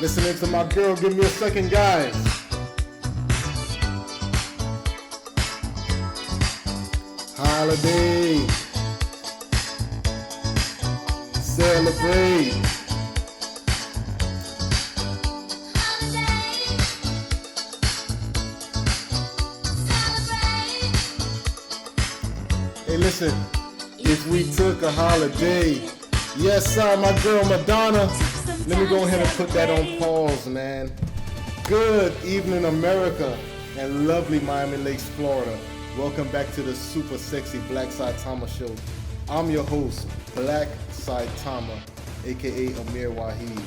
Listening to my girl, give me a second, guys. Holiday. Celebrate. Hey, listen, if we took a holiday, yes, sir, my girl Madonna. Let me go ahead and put that on pause, man. Good evening, America, and lovely Miami Lakes, Florida. Welcome back to the super sexy Black Saitama show. I'm your host, Black Saitama, aka Amir Wahid.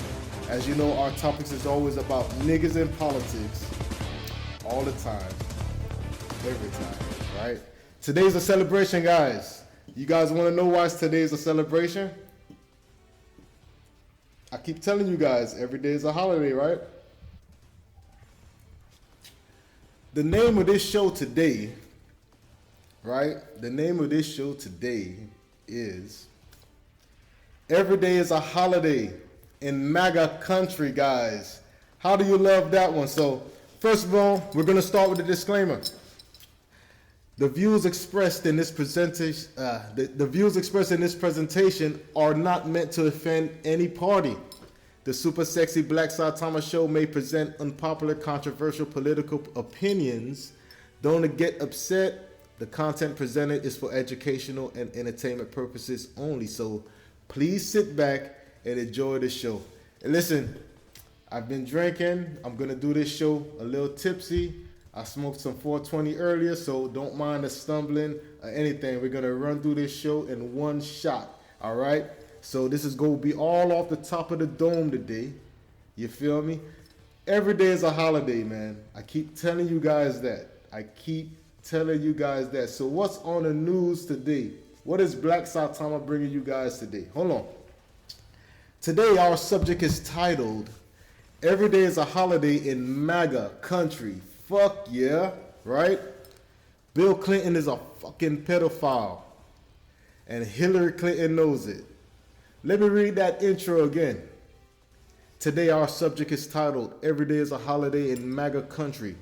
As you know, our topics is always about niggas in politics, all the time, every time, right? Today's a celebration, guys. You guys want to know why today's a celebration? I keep telling you guys, every day is a holiday, right? The name of this show today, right? The name of this show today is Every Day is a Holiday in MAGA Country, guys. How do you love that one? So, first of all, we're going to start with a disclaimer. The views expressed in this presentation, are not meant to offend any party. The super sexy Black Saitama show may present unpopular, controversial political opinions. Don't get upset. The content presented is for educational and entertainment purposes only. So please sit back and enjoy the show. And listen, I've been drinking. I'm gonna do this show a little tipsy. I smoked some 420 earlier, so don't mind the stumbling or anything. We're gonna run through this show in one shot, all right? So this is gonna be all off the top of the dome today. You feel me? Every day is a holiday, man. I keep telling you guys that. So what's on the news today? What is Black Saitama bringing you guys today? Hold on. Today our subject is titled, Every Day is a Holiday in MAGA Country. Fuck yeah, right? Bill Clinton is a fucking pedophile. And Hillary Clinton knows it. Let me read that intro again. Today our subject is titled, Every Day is a Holiday in MAGA Country.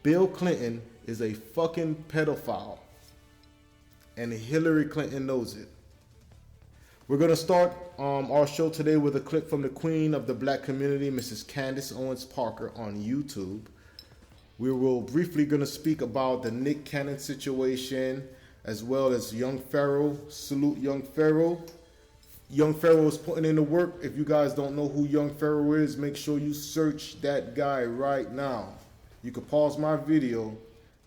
Bill Clinton is a fucking pedophile. And Hillary Clinton knows it. We're going to start our show today with a clip from the queen of the black community, Mrs. Candace Owens Parker on YouTube. We will briefly going to speak about the Nick Cannon situation, as well as Young Pharaoh. Salute Young Pharaoh. Young Pharaoh is putting in the work. If you guys don't know who Young Pharaoh is, make sure you search that guy right now. You can pause my video,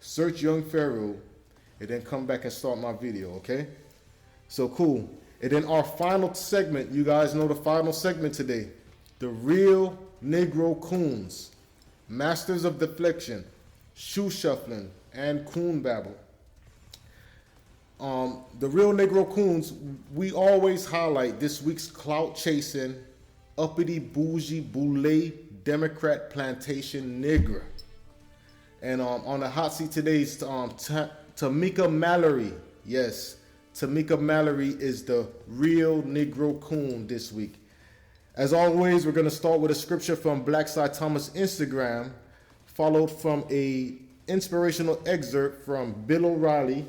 search Young Pharaoh, and then come back and start my video, okay? So cool. And then our final segment, you guys know the final segment today. The Real Negro Coons. Masters of Deflection, Shoe Shuffling, and Coon Babble. The Real Negro Coons, we always highlight this week's clout-chasing, uppity, bougie, boule, Democrat plantation nigger. And on the hot seat today is Tamika Mallory. Yes, Tamika Mallory is the Real Negro Coon this week. As always, we're going to start with a scripture from Black Saitama's Instagram, followed from a inspirational excerpt from Bill O'Reilly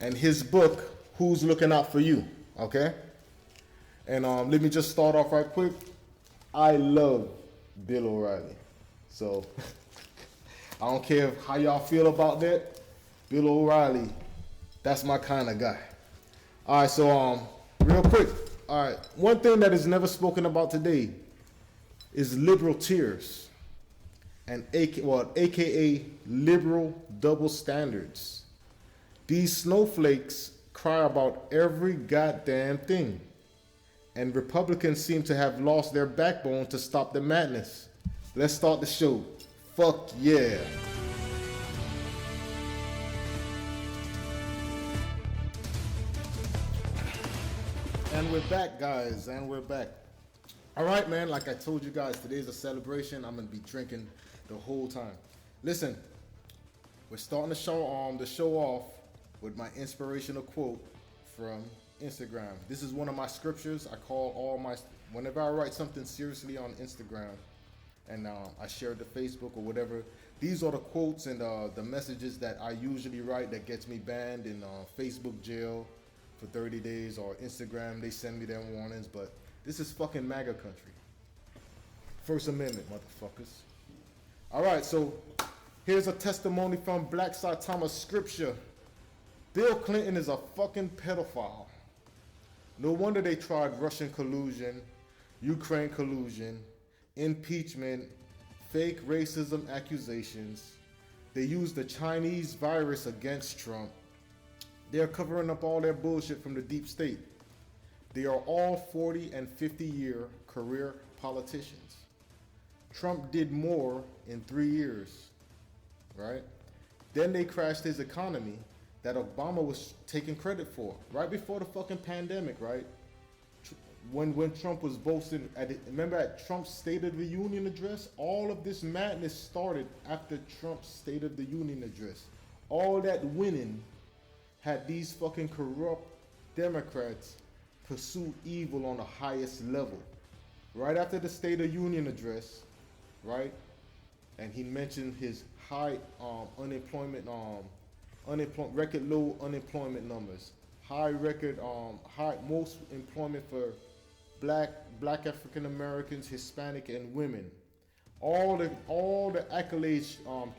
and his book, Who's Looking Out for You, okay? And let me just start off right quick. I love Bill O'Reilly. So, I don't care how y'all feel about that. Bill O'Reilly, that's my kind of guy. All right, so real quick. All right, one thing that is never spoken about today is liberal tears, and AKA liberal double standards. These snowflakes cry about every goddamn thing, and Republicans seem to have lost their backbone to stop the madness. Let's start the show. Fuck yeah. And we're back, guys, and we're back. All right, man, like I told you guys, today's a celebration. I'm going to be drinking the whole time. Listen, we're starting the show off with my inspirational quote from Instagram. This is one of my scriptures. I call all my Whenever I write something seriously on Instagram and I share it to Facebook or whatever, these are the quotes and the messages that I usually write that gets me banned in Facebook jail for 30 days or Instagram. They send me their warnings, but this is fucking MAGA country. First Amendment, motherfuckers. All right, so here's a testimony from Black Saitama scripture. Bill Clinton is a fucking pedophile. No wonder they tried Russian collusion, Ukraine collusion, impeachment, fake racism accusations. They used the Chinese virus against Trump. They're covering up all their bullshit from the deep state. They are all 40 and 50-year career politicians. Trump did more in 3 years, right? Then they crashed his economy that Obama was taking credit for right before the fucking pandemic, right? When Trump was boasting remember at Trump's State of the Union address, all of this madness started after Trump's State of the Union address. All that winning had these fucking corrupt Democrats pursue evil on the highest level. Right after the State of Union address, right? And he mentioned his high record low unemployment numbers, high most employment for black African Americans, Hispanic, and women. All the accolades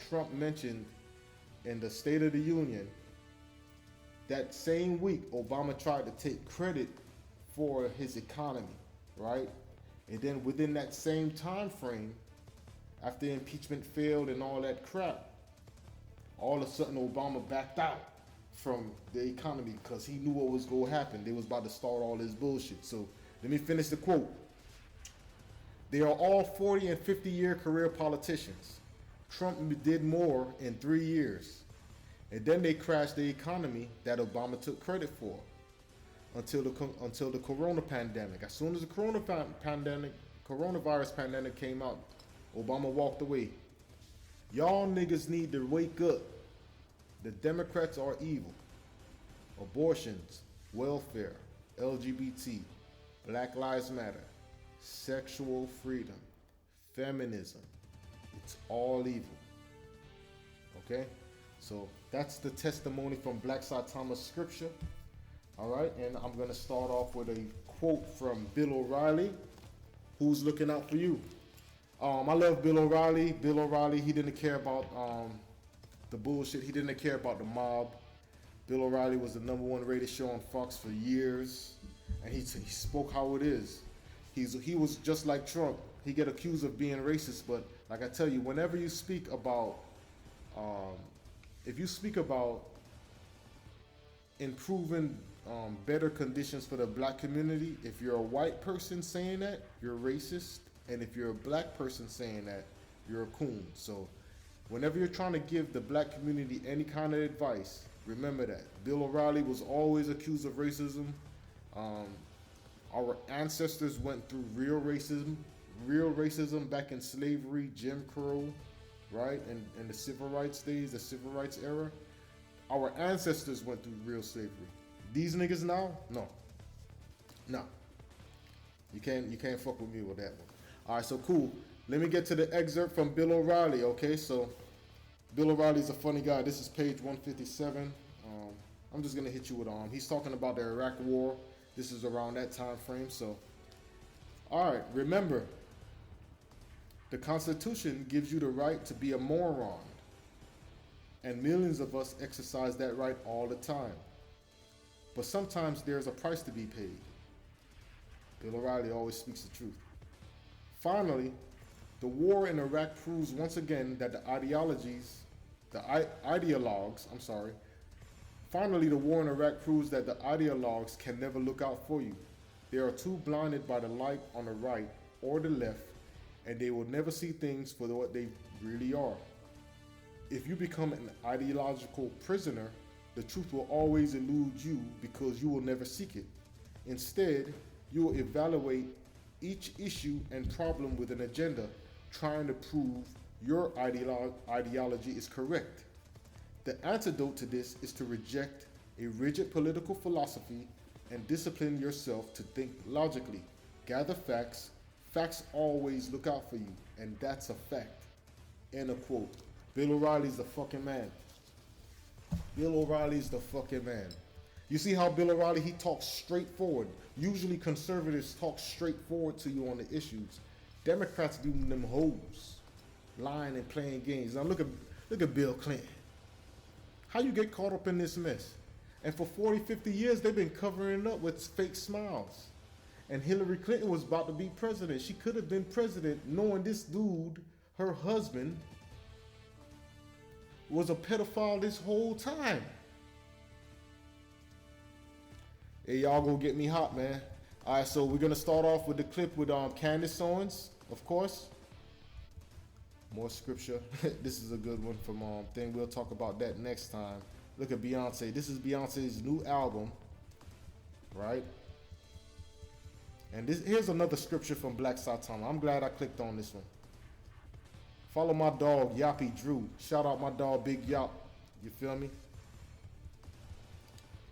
Trump mentioned in the State of the Union. That same week, Obama tried to take credit for his economy, right? And then within that same time frame, after impeachment failed and all that crap, all of a sudden Obama backed out from the economy because he knew what was going to happen. They was about to start all this bullshit. So let me finish the quote. They are all 40 and 50-year career politicians. Trump did more in 3 years. And then they crashed the economy that Obama took credit for until the corona pandemic. As soon as the coronavirus pandemic came out, Obama walked away. Y'all niggas need to wake up. The Democrats are evil. Abortions, welfare, LGBT, Black Lives Matter, sexual freedom, feminism. It's all evil. Okay? So that's the testimony from Black Saitama scripture. All right, and I'm going to start off with a quote from Bill O'Reilly, who's looking out for you. I love Bill O'Reilly. Bill O'Reilly, he didn't care about the bullshit. He didn't care about the mob. Bill O'Reilly was the #1 rated show on Fox for years, and he spoke how it is. He was just like Trump. He get accused of being racist, but like I tell you, whenever you speak about, if you speak about improving better conditions for the black community, if you're a white person saying that, you're racist. And if you're a black person saying that, you're a coon. So whenever you're trying to give the black community any kind of advice, remember that. Bill O'Reilly was always accused of racism. Our ancestors went through real racism back in slavery, Jim Crow, right? And the civil rights days, the civil rights era. Our ancestors went through real slavery. These niggas now? No. You can't fuck with me with that one. All right, so cool. Let me get to the excerpt from Bill O'Reilly, okay? So Bill O'Reilly's a funny guy. This is page 157. I'm just gonna hit you with he's talking about the Iraq War. This is around that time frame. So, all right, remember, the Constitution gives you the right to be a moron, and millions of us exercise that right all the time. But sometimes there's a price to be paid. Bill O'Reilly always speaks the truth. Finally, the war in Iraq proves once again that the ideologues, Finally, the war in Iraq proves that the ideologues can never look out for you. They are too blinded by the light on the right or the left, and they will never see things for what they really are. If you become an ideological prisoner, the truth will always elude you because you will never seek it. Instead, you will evaluate each issue and problem with an agenda, trying to prove your ideology is correct. The antidote to this is to reject a rigid political philosophy and discipline yourself to think logically. Gather facts. Facts always look out for you. And that's a fact. End of quote. Bill O'Reilly's the fucking man. Bill O'Reilly's the fucking man. You see how Bill O'Reilly, he talks straightforward. Usually conservatives talk straightforward to you on the issues. Democrats do them hoes. Lying and playing games. Now look at Bill Clinton. How you get caught up in this mess? And for 40, 50 years, they've been covering it up with fake smiles. And Hilary Clinton was about to be president. She could have been president knowing this dude, her husband, was a pedophile this whole time. Hey, y'all gonna get me hot, man. All right, so we're gonna start off with the clip with Candace Owens, of course. More scripture. This is a good one from thing. We'll talk about that next time. Look at Beyonce. This is Beyonce's new album, right? And here's another scripture from Black Saitama. I'm glad I clicked on this one. Follow my dog, Yappy Drew. Shout out my dog, Big Yap. You feel me?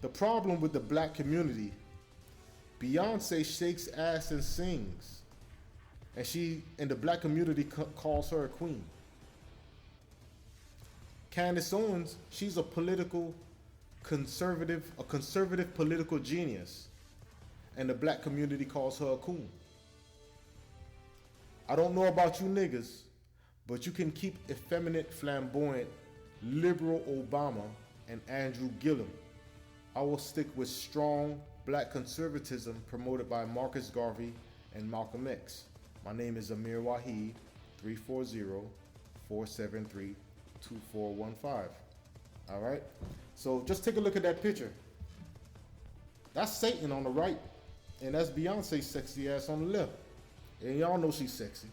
The problem with the black community, Beyonce shakes ass and sings. And the black community calls her a queen. Candace Owens, she's a conservative political genius. And the black community calls her a coon. I don't know about you niggas, but you can keep effeminate, flamboyant, liberal Obama and Andrew Gillum. I will stick with strong black conservatism promoted by Marcus Garvey and Malcolm X. My name is Amir Waheed, 340-473-2415. All right? So just take a look at that picture. That's Satan on the right, and that's Beyonce's sexy ass on the left. And y'all know she's sexy.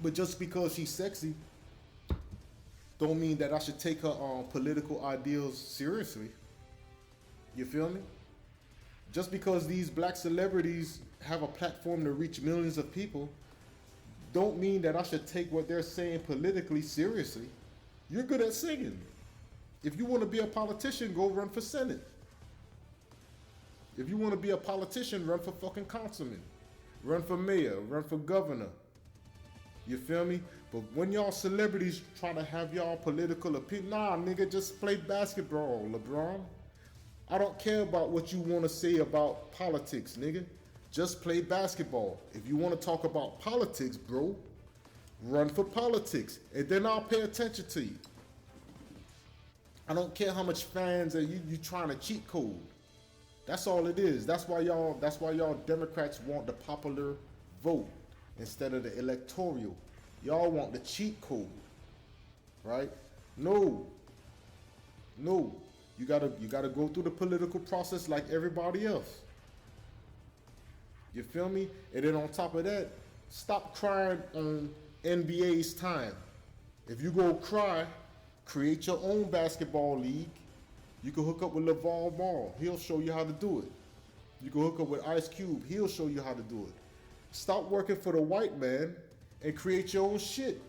But just because she's sexy, don't mean that I should take her political ideals seriously. You feel me? Just because these black celebrities have a platform to reach millions of people, don't mean that I should take what they're saying politically seriously. You're good at singing. If you want to be a politician, go run for Senate. If you want to be a politician, run for fucking councilman. Run for mayor, run for governor. You feel me? But when y'all celebrities try to have y'all political opinion, nah, nigga, just play basketball, LeBron. I don't care about what you want to say about politics, nigga. Just play basketball. If you want to talk about politics, bro, run for politics, and then I'll pay attention to you. I don't care how much fans are you trying to cheat code. That's all it is. That's why y'all Democrats want the popular vote instead of the electoral. Y'all want the cheat code, right? No. You gotta go through the political process like everybody else. You feel me? And then on top of that, stop crying on NBA's time. If you go cry, create your own basketball league. You can hook up with LeVar Ball. He'll show you how to do it. You can hook up with Ice Cube. He'll show you how to do it. Stop working for the white man and create your own shit.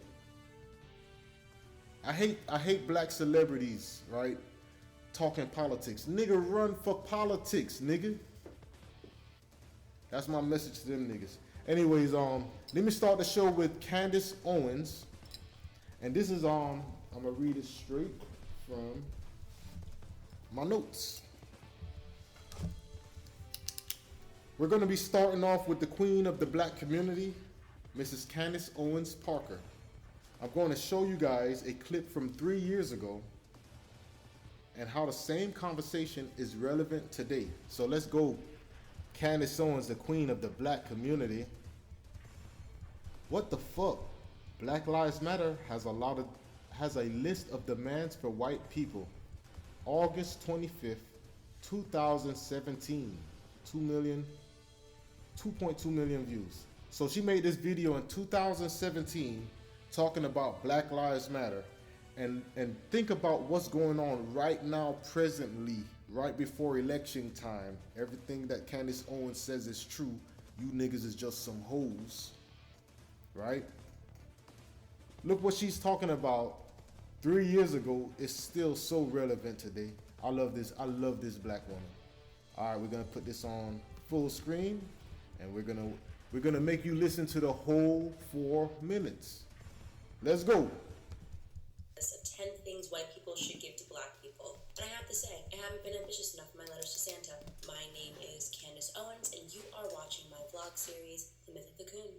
I hate black celebrities, right? Talking politics. Nigga, run for politics, nigga. That's my message to them niggas. Anyways, let me start the show with Candace Owens. And this is I'm gonna read it straight from my notes. We're gonna be starting off with the queen of the black community, Mrs. Candace Owens Parker. I'm going to show you guys a clip from 3 years ago and how the same conversation is relevant today. So let's go. Candace Owens, the queen of the black community. What the fuck? Black Lives Matter has a list of demands for white people. August 25th, 2017. 2.2 million views. So she made this video in 2017 talking about Black Lives Matter. And think about what's going on right now, presently, right before election time. Everything that Candace Owens says is true. You niggas is just some hoes, right? Look what she's talking about 3 years ago is still so relevant today. I love this black woman. All right, we're gonna put this on full screen, and we're gonna make you listen to the whole 4 minutes. Let's go. Of 10 things white people should give to black people. And I have to say, I haven't been ambitious enough in my letters to Santa. My name is Candace Owens, and you are watching my vlog series, The Myth of the Coon.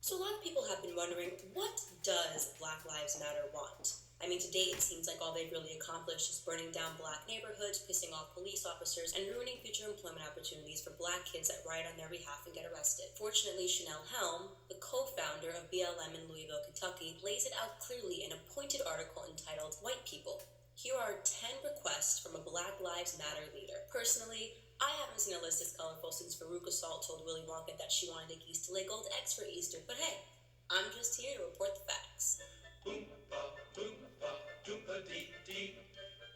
So a lot of people have been wondering, what does Black Lives Matter want? I mean, to date, it seems like all they've really accomplished is burning down black neighborhoods, pissing off police officers, and ruining future employment opportunities for black kids that riot on their behalf and get arrested. Fortunately, Chanel Helm, the co-founder of BLM in Louisville, Kentucky, lays it out clearly in a pointed article entitled, White People. Here are 10 requests from a Black Lives Matter leader. Personally, I haven't seen a list as colorful since Veruca Salt told Willy Wonka that she wanted the geese to lay gold eggs for Easter, but hey, I'm just here to report the facts. Oompa, oompa, doompa-dee-dee.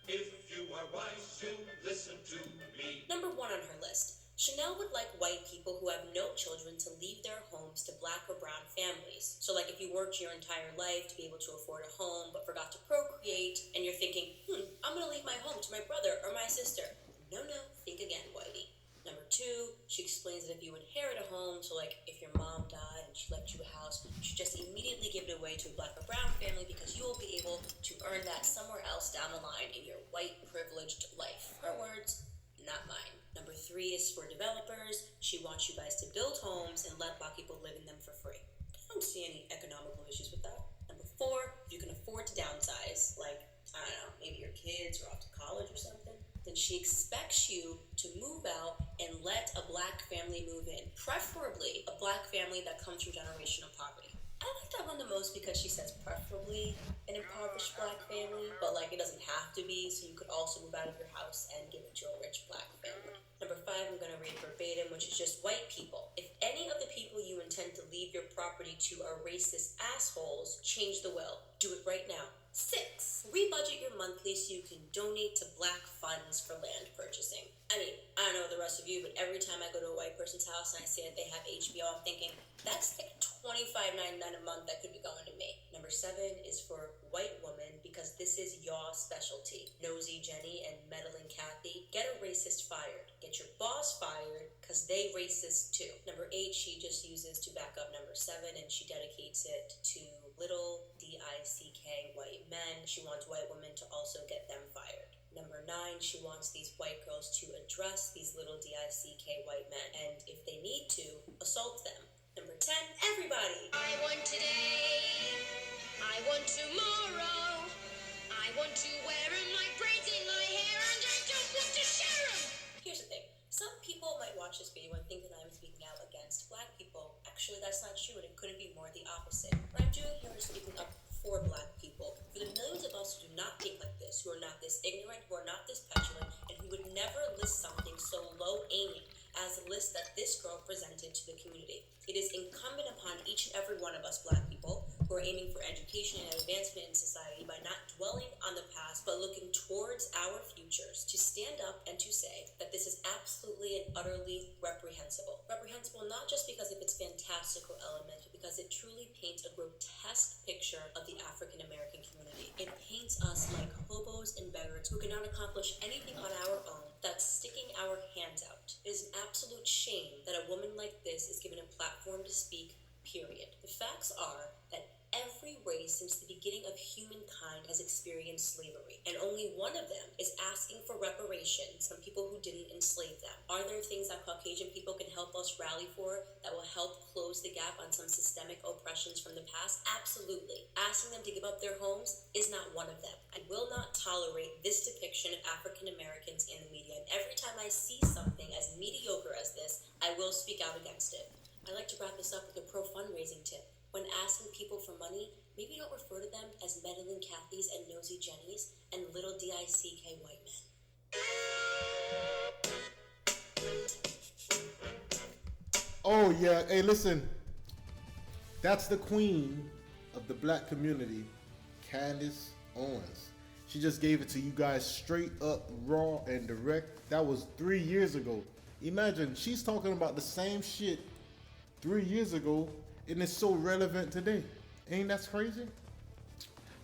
If you are wise, you'll listen to me. Number 1 on her list. Chanel would like white people who have no children to leave their homes to black or brown families. So like if you worked your entire life to be able to afford a home but forgot to procreate, and you're thinking, I'm gonna leave my home to my brother or my sister. No, think again, whitey. Number 2, she explains that if you inherit a home, so like if your mom died and she left you a house, you should just immediately give it away to a black or brown family because you will be able to earn that somewhere else down the line in your white privileged life. Her words, not mine. Number 3 is for developers. She wants you guys to build homes and let black people live in them for free. I don't see any economical issues with that. Number 4, if you can afford to downsize, like, I don't know, maybe your kids are off to college or something, then she expects you to move out and let a black family move in, preferably a black family that comes from generational poverty. I like that one the most because she says preferably an impoverished black family, but like it doesn't have to be, so you could also move out of your house and give it to a rich black family. Number 5, I'm going to read verbatim, which is just white people. If any of the people you intend to leave your property to are racist assholes, change the will. Do it right now. 6, rebudget your monthly so you can donate to black funds for land purchasing. I mean, I don't know the rest of you, but every time I go to a white person's house and I see that they have HBO, I'm thinking, that's like $25.99 a month that could be going to me. Number 7 is for white women because this is your specialty. Nosy Jenny and meddling Kathy, get a racist fired. Get your boss fired because they racist too. Number 8, she just uses to back up number 7 and she dedicates it to little D-I-C-K white men. She wants white women to also get them fired. Number 9, she wants these white girls to address these little D-I-C-K white men, and if they need to, assault them. Number 10, everybody! I want today, I want tomorrow, I want to wear 'em like braids in my hair, and I don't want to share 'em! Here's the thing. Some people might watch this video and think that I'm speaking out against black people. Actually, that's not true, and it couldn't be more the opposite. What I'm doing here is speaking up for black people, for the millions of us who do not think like this, who are not this ignorant, who are not this petulant, and who would never list something so low-aiming as the list that this girl presented to the community. It is incumbent upon each and every one of us black people who are aiming for education and advancement in society by not dwelling on the past but looking towards our futures to stand up and to say that this is absolutely and utterly reprehensible. Reprehensible not just because of its fantastical element, but because it truly paints a grotesque picture of the African American community. It paints us like hobos and beggars who cannot accomplish anything on our own, that's sticking our hands out. It is an absolute shame that a woman like this is given a platform to speak, period. The facts are that every race since the beginning of humankind has experienced slavery, and only one of them is asking for reparations from people who didn't enslave them. Are there things that Caucasian people can help us rally for that will help close the gap on some systemic oppressions from the past? Absolutely. Asking them to give up their homes is not one of them. I will not tolerate this depiction of African Americans in the media, and every time I see something as mediocre as this, I will speak out against it. I'd like to wrap this up with a pro fundraising tip. When asking people for money, maybe don't refer to them as meddling Kathys and nosy Jennies and little D-I-C-K white men. Oh yeah, hey listen, that's the queen of the black community, Candace Owens. She just gave it to you guys straight up, raw and direct. That was 3 years ago. Imagine, she's talking about the same shit 3 years ago, and it's so relevant today. Ain't that crazy?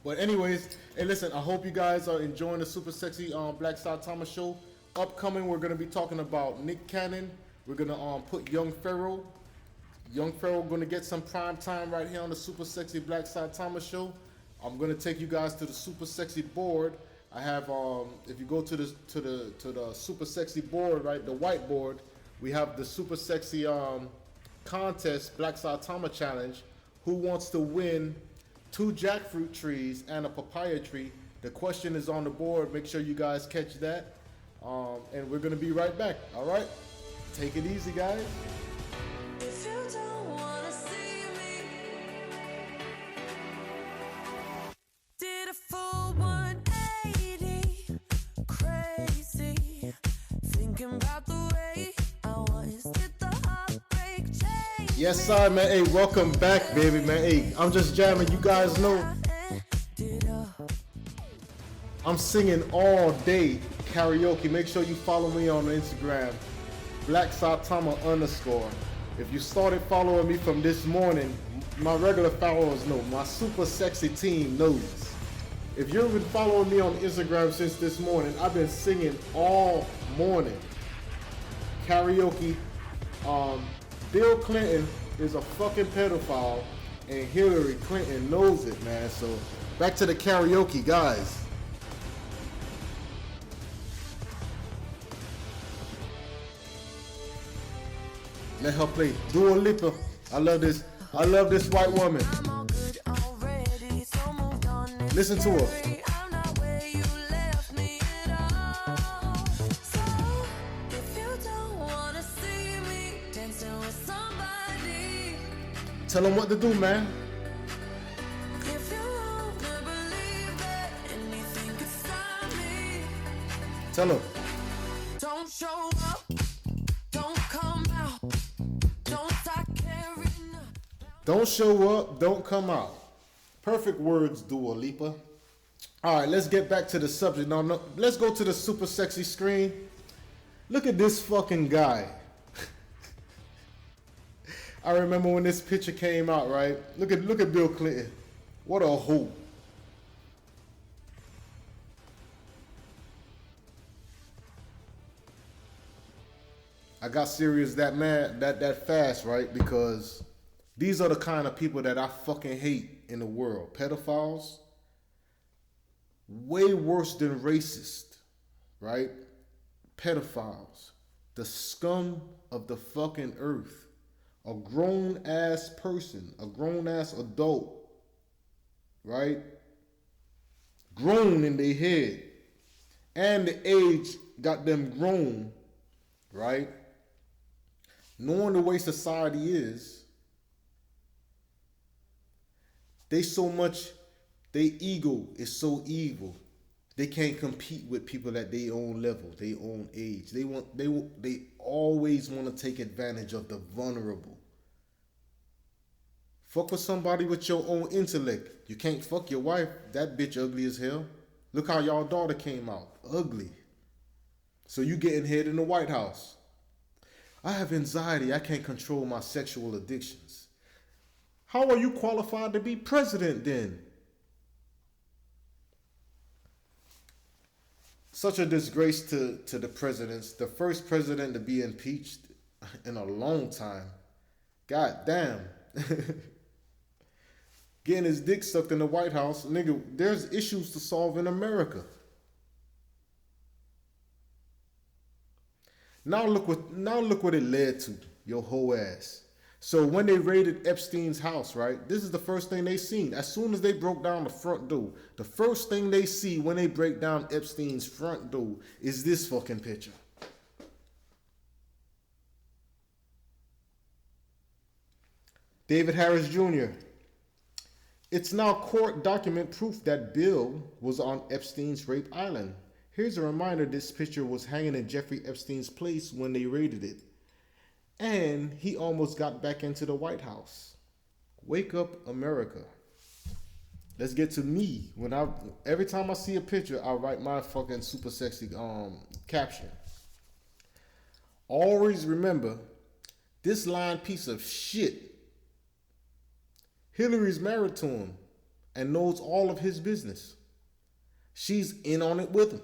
But anyways, hey, listen, I hope you guys are enjoying the super sexy Black Saitama show. Upcoming, we're gonna be talking about Nick Cannon. We're gonna put Young Pharaoh. Young Pharaoh gonna get some prime time right here on the super sexy Black Saitama show. I'm gonna take you guys to the super sexy board. I have if you go to the super sexy board, right, the whiteboard, we have the super sexy contest, Black Saitama challenge. Who wants to win 2 jackfruit trees and a papaya tree? The question is on the board. Make sure you guys catch that. And we're gonna be right back. All right, take it easy, guys. If you don't wanna see me, did a full 180, crazy, thinking about the way I was, did the heartbreak change? Yes, sir, man. Hey, welcome back, baby, man. Hey, I'm just jamming. You guys know I'm singing all day karaoke. Make sure you follow me on Instagram, blacksaitama_. If you started following me from this morning, my regular followers know. My super sexy team knows. If you've been following me on Instagram since this morning, I've been singing all morning karaoke. Bill Clinton is a fucking pedophile, and Hillary Clinton knows it, man. So back to the karaoke, guys. Let her play Dua Lipa. I love this white woman. I'm all good already, so moved on. Listen to her. I'm not where you left me at all. So if you don't wanna see me dancing with somebody, Tell them what to do, man. if you wanna believe that anything could stop me, Tell them. don't show up, don't come out, don't start caring. Don't show up, don't come out. Perfect words, Dua Lipa. All right, let's get back to the subject. Now, no, let's go to the super sexy screen. Look at this fucking guy. I remember when this picture came out, right? Look at Bill Clinton. What a hoe. I got serious that fast, right? Because these are the kind of people that I fucking hate in the world. Pedophiles, way worse than racist, right? Pedophiles, the scum of the fucking earth. A grown ass person, a grown ass adult, right? Grown in their head. And the age got them grown, right? Knowing the way society is, their ego is so evil. They can't compete with people at their own level, their own age. They always want to take advantage of the vulnerable. Fuck with somebody with your own intellect. You can't fuck your wife. That bitch ugly as hell. Look how y'all daughter came out. Ugly. So you getting head in the White House. I have anxiety. I can't control my sexual addictions. How are you qualified to be president then? Such a disgrace to the presidents. The first president to be impeached in a long time. God damn. Getting his dick sucked in the White House. Nigga, there's issues to solve in America. Now look what it led to, your whole ass. So when they raided Epstein's house, right? This is the first thing they seen. As soon as they broke down the front door, the first thing they see when they break down Epstein's front door is this fucking picture. David Harris Jr. It's now court document proof that Bill was on Epstein's rape island. Here's a reminder this picture was hanging in Jeffrey Epstein's place when they raided it. And he almost got back into the White House. Wake up, America. Let's get to me. Every time I see a picture, I write my fucking super sexy caption. Always remember, this lying piece of shit, Hillary's married to him. and knows all of his business. She's in on it with him.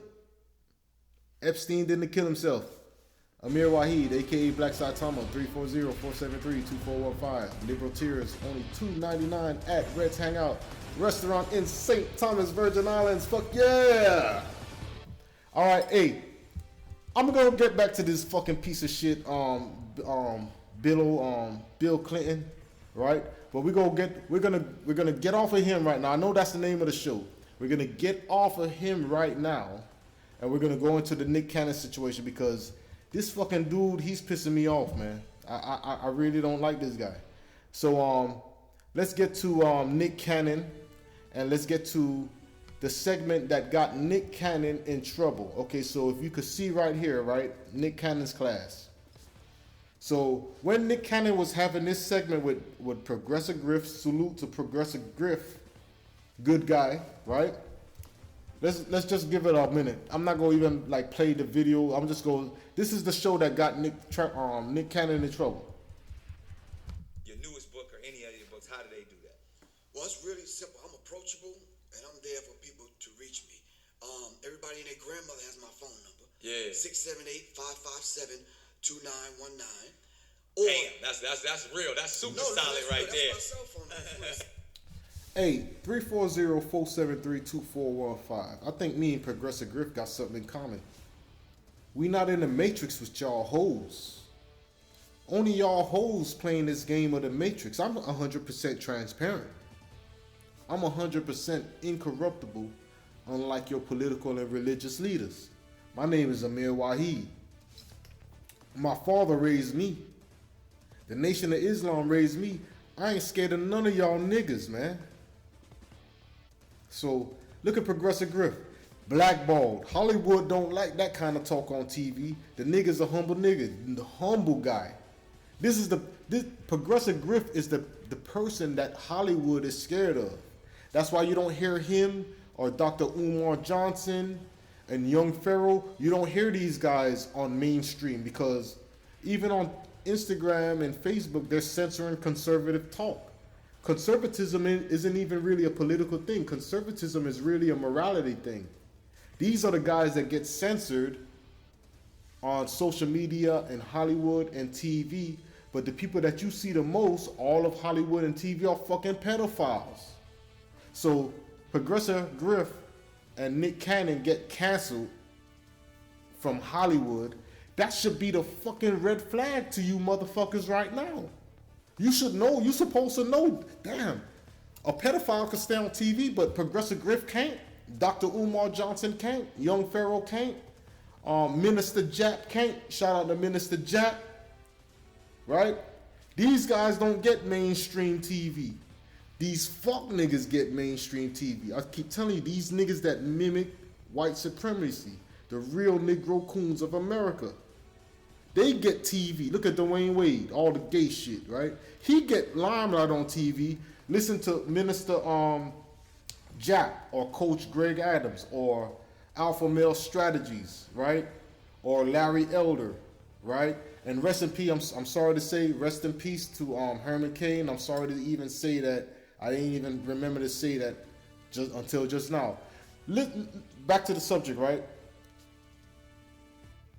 Epstein didn't kill himself. Amir Wahid, aka Black Saitama, 340-473-2415. Liberal tiers only $2.99 at Red's Hangout Restaurant in St. Thomas, Virgin Islands. Fuck yeah! All right, hey, I'm gonna get back to this fucking piece of shit, Bill Clinton, right? But we're gonna get off of him right now. I know that's the name of the show. We're gonna get off of him right now, and we're gonna go into the Nick Cannon situation because this fucking dude, he's pissing me off, man. I really don't like this guy. So let's get to Nick Cannon, and let's get to the segment that got Nick Cannon in trouble. Okay, so if you could see right here, right, Nick Cannon's class. So when Nick Cannon was having this segment with Progressive Griff, salute to Progressive Griff, good guy, right? Let's just give it a minute. I'm not gonna even like play the video. I'm just going. This is the show that got Nick Cannon in trouble. Your newest book or any of your books, how do they do that? Well, it's really simple. I'm approachable, and I'm there for people to reach me. Everybody and their grandmother has my phone number. Yeah. 678-557-2919. Damn, that's real. That's super solid right there. That's my cell phone number. Hey, 340-473-2415. I think me and Progressive Griff got something in common. We not in the Matrix with y'all hoes. Only y'all hoes playing this game of the Matrix. I'm 100% transparent. I'm 100% incorruptible, unlike your political and religious leaders. My name is Amir Wahid. My father raised me. The Nation of Islam raised me. I ain't scared of none of y'all niggas, man. So, look at Progressive Griff. Blackballed. Hollywood don't like that kind of talk on TV. The nigga's a humble nigga. The humble guy. This Progressive Griff is the person that Hollywood is scared of. That's why you don't hear him or Dr. Umar Johnson and Young Pharaoh. You don't hear these guys on mainstream because even on Instagram and Facebook, they're censoring conservative talk. Conservatism isn't even really a political thing. Conservatism is really a morality thing. These are the guys that get censored on social media and Hollywood and TV. But the people that you see the most, all of Hollywood and TV, are fucking pedophiles. So Progressive Griff and Nick Cannon get canceled from Hollywood. That should be the fucking red flag to you motherfuckers right now. You should know. You're supposed to know. Damn. A pedophile can stay on TV, but Progressive Griff can't. Dr. Umar Johnson can't. Young Pharaoh can't. Minister Jap can't. Shout out to Minister Jap. Right? These guys don't get mainstream TV. These fuck niggas get mainstream TV. I keep telling you, these niggas that mimic white supremacy, the real Negro coons of America, they get TV. Look at Dwayne Wade, all the gay shit, right? He get limelight on TV. Listen to Minister Jap or Coach Greg Adams or Alpha Male Strategies, right? Or Larry Elder, right? And rest in peace. I'm sorry to say rest in peace to Herman Cain. I'm sorry to even say that. I didn't even remember to say that until just now. Back to the subject, right?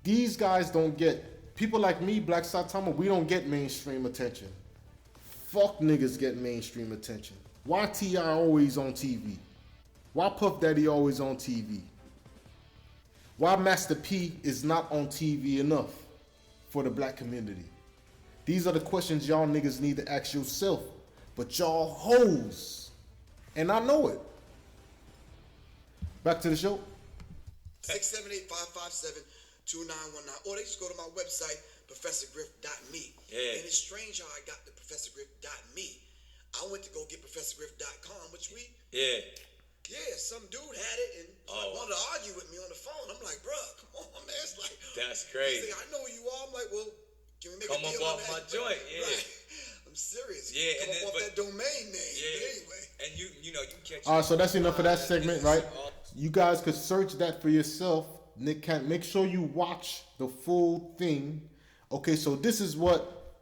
These guys don't get, people like me, Black Saitama, we don't get mainstream attention. Fuck niggas get mainstream attention. Why T.I. always on TV? Why Puff Daddy always on TV? Why Master P is not on TV enough for the black community? These are the questions y'all niggas need to ask yourself. But y'all hoes. And I know it. Back to the show. 678-557-2919. Or they just go to my website, ProfessorGriff.me. Yeah. And it's strange how I got the ProfessorGriff.me. I went to go get ProfessorGriff.com, which some dude had it and wanted to argue with me on the phone. I'm like, bruh, come on, man. It's like, that's crazy. He's like, I know who you are. I'm like, well, can we make come a deal up on off that? my joint, yeah. Right. I'm serious. Yeah, come up off that domain name. Yeah. Anyway. And you catch. All right, so that's enough of that segment, right? You guys could search that for yourself. Nick Cannon, make sure you watch the full thing. Okay, so this is what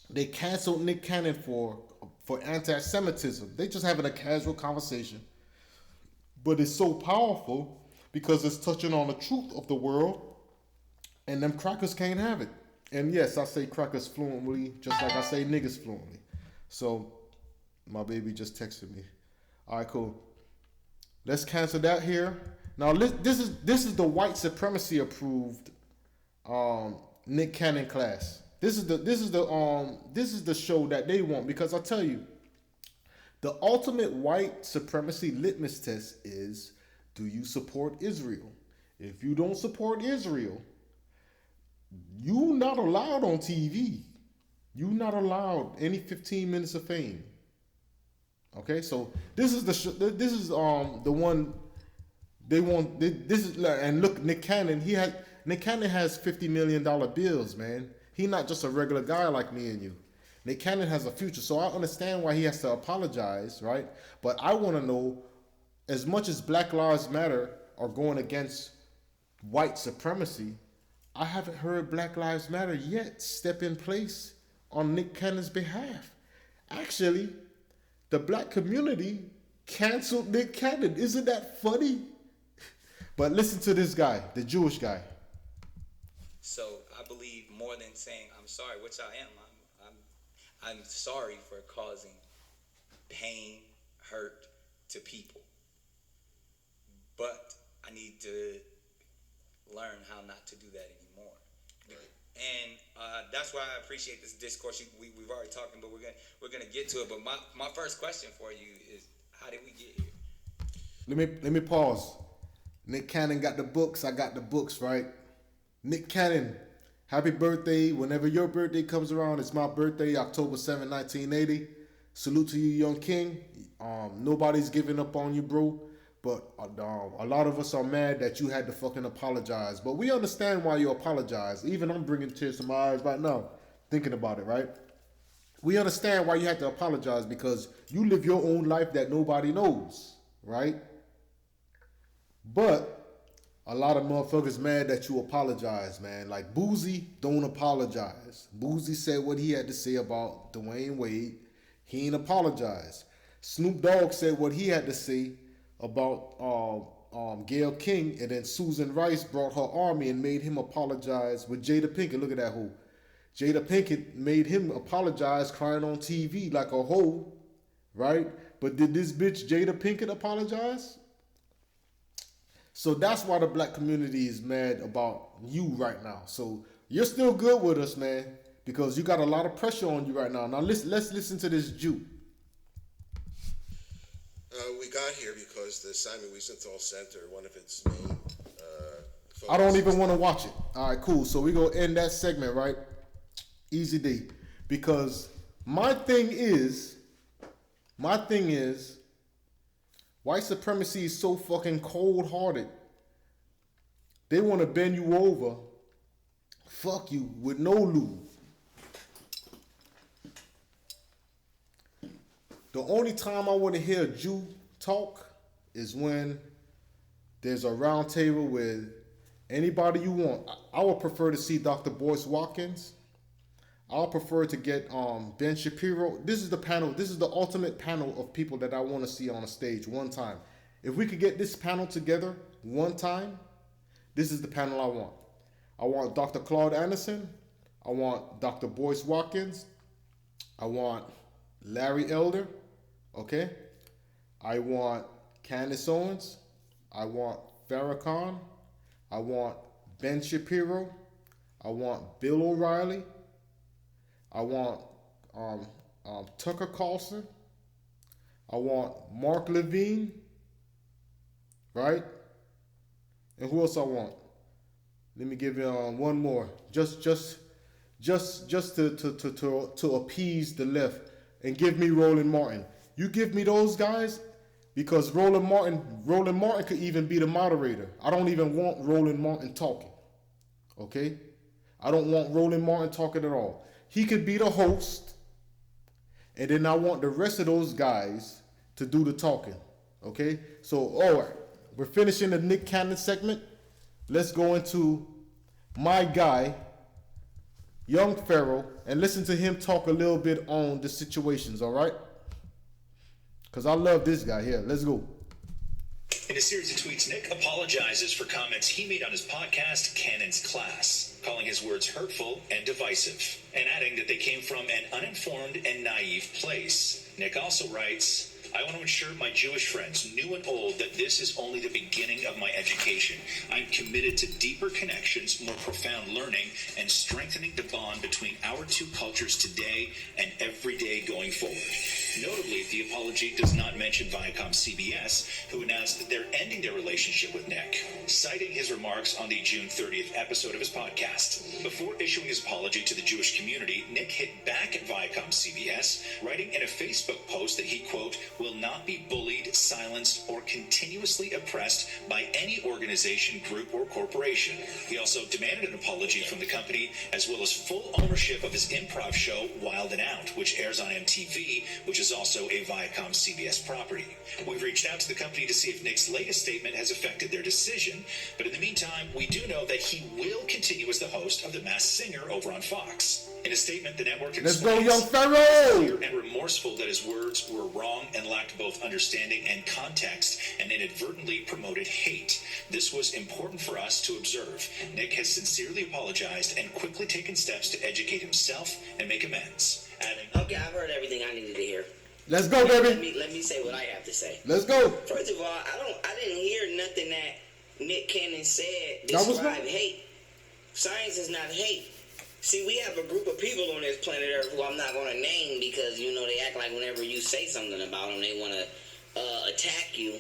they canceled Nick Cannon for for anti-Semitism. They just having a casual conversation. But it's so powerful because it's touching on the truth of the world, and them crackers can't have it. And yes, I say crackers fluently, just like I say niggas fluently. So, my baby just texted me. All right, cool. Let's cancel that here. Now, this is the white supremacy approved Nick Cannon class. This is the show that they want, because I tell you, the ultimate white supremacy litmus test is, do you support Israel? If you don't support Israel, you're not allowed on TV. You're not allowed any 15 minutes of fame. Okay, so this is the one they want. This is, and look, Nick Cannon has $50 million bills, man. He's not just a regular guy like me and you. Nick Cannon has a future, so I understand why he has to apologize, right? But I want to know, as much as Black Lives Matter are going against white supremacy, I haven't heard Black Lives Matter yet step in place on Nick Cannon's behalf. Actually, the black community canceled Nick Cannon. Isn't that funny? But listen to this guy, the Jewish guy. So I believe more than saying I'm sorry, which I am. I'm sorry for causing pain, hurt to people. But I need to learn how not to do that anymore. Right. And that's why I appreciate this discourse. We've already talked, but we're gonna get to it. But my first question for you is, how did we get here? Let me pause. Nick Cannon got the books. I got the books, right? Nick Cannon, happy birthday. Whenever your birthday comes around, it's my birthday, October 7, 1980. Salute to you, young king. Nobody's giving up on you, bro. But a lot of us are mad that you had to fucking apologize. But we understand why you apologize. Even I'm bringing tears to my eyes right now, thinking about it, right? We understand why you had to apologize, because you live your own life that nobody knows, right? But a lot of motherfuckers mad that you apologize, man. Like Boozy don't apologize. Boozy said what he had to say about Dwayne Wade. He ain't apologize. Snoop Dogg said what he had to say about Gayle King, and then Susan Rice brought her army and made him apologize with Jada Pinkett. Look at that hoe. Jada Pinkett made him apologize, crying on TV like a hoe, right? But did this bitch Jada Pinkett apologize? So that's why the black community is mad about you right now. So you're still good with us, man, because you got a lot of pressure on you right now. Now let's listen to this Jew. We got here because the Simon Wiesenthal Center, one of its main I don't even want to watch it. All right, cool. So we go end that segment, right? Easy D. Because my thing is, white supremacy is so fucking cold-hearted. They want to bend you over, fuck you, with no lube. The only time I want to hear a Jew talk is when there's a round table with anybody you want. I would prefer to see Dr. Boyce Watkins. I'll prefer to get Ben Shapiro. This is the panel. This is the ultimate panel of people that I want to see on a stage one time. If we could get this panel together one time, this is the panel I want. I want Dr. Claude Anderson. I want Dr. Boyce Watkins. I want Larry Elder. Okay? I want Candace Owens. I want Farrakhan. I want Ben Shapiro. I want Bill O'Reilly. I want Tucker Carlson. I want Mark Levine. Right? And who else I want? Let me give you one more. Just to appease the left, and give me Roland Martin. You give me those guys, because Roland Martin could even be the moderator. I don't even want Roland Martin talking. Okay? I don't want Roland Martin talking at all. He could be the host, and then I want the rest of those guys to do the talking. Okay? So, all right. We're finishing the Nick Cannon segment. Let's go into my guy, Young Pharaoh, and listen to him talk a little bit on the situations, all right? Because I love this guy here. Let's go. In a series of tweets, Nick apologizes for comments he made on his podcast, Cannon's Class, calling his words hurtful and divisive, and adding that they came from an uninformed and naive place. Nick also writes, I want to ensure my Jewish friends, new and old, that this is only the beginning of my education. I'm committed to deeper connections, more profound learning, and strengthening the bond between our two cultures today and every day going forward. Notably, the apology does not mention Viacom CBS, who announced that they're ending their relationship with Nick, citing his remarks on the June 30th episode of his podcast. Before issuing his apology to the Jewish community, Nick hit back at Viacom CBS, writing in a Facebook post that he, quote, will not be bullied, silenced, or continuously oppressed by any organization, group, or corporation. He also demanded an apology from the company, as well as full ownership of his improv show, Wild and Out, which airs on MTV, which is also a Viacom CBS property. We've reached out to the company to see if Nick's latest statement has affected their decision, but in the meantime, we do know that he will continue as the host of The Masked Singer over on Fox. In a statement, the network Let's go, Young Pharaoh! Pharaoh! And remorseful that his words were wrong and lacked both understanding and context, and inadvertently promoted hate. This was important for us to observe. Nick has sincerely apologized and quickly taken steps to educate himself and make amends. Adding, okay, I've heard everything I needed to hear. Let's go, baby. Let me say what I have to say. Let's go. First of all, I didn't hear nothing that Nick Cannon said That was describe hate. Science is not hate. See, we have a group of people on this planet Earth who I'm not going to name because, you know, they act like whenever you say something about them, they want to attack you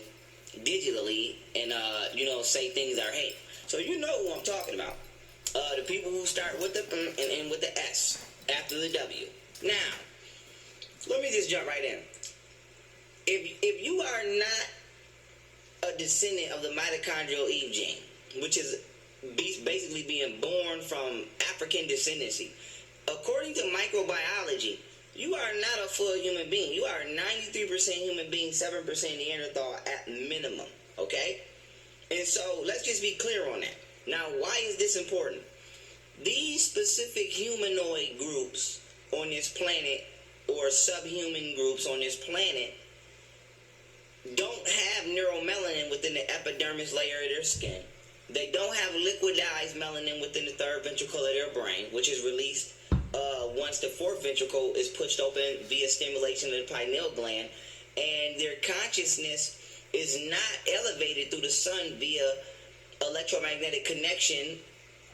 digitally and, you know, say things are hate. So you know who I'm talking about. The people who start with the and end with the S after the W. Now, let me just jump right in. If you are not a descendant of the mitochondrial Eve gene, which is basically being born from African descendancy, according to microbiology, you are not a full human being. You are 93% human being, 7% Neanderthal at minimum, okay? And so let's just be clear on that. Now, why is this important? These specific humanoid groups on this planet, or subhuman groups on this planet, don't have neuromelanin within the epidermis layer of their skin. They don't have liquidized melanin within the third ventricle of their brain, which is released once the fourth ventricle is pushed open via stimulation of the pineal gland. And their consciousness is not elevated through the sun via electromagnetic connection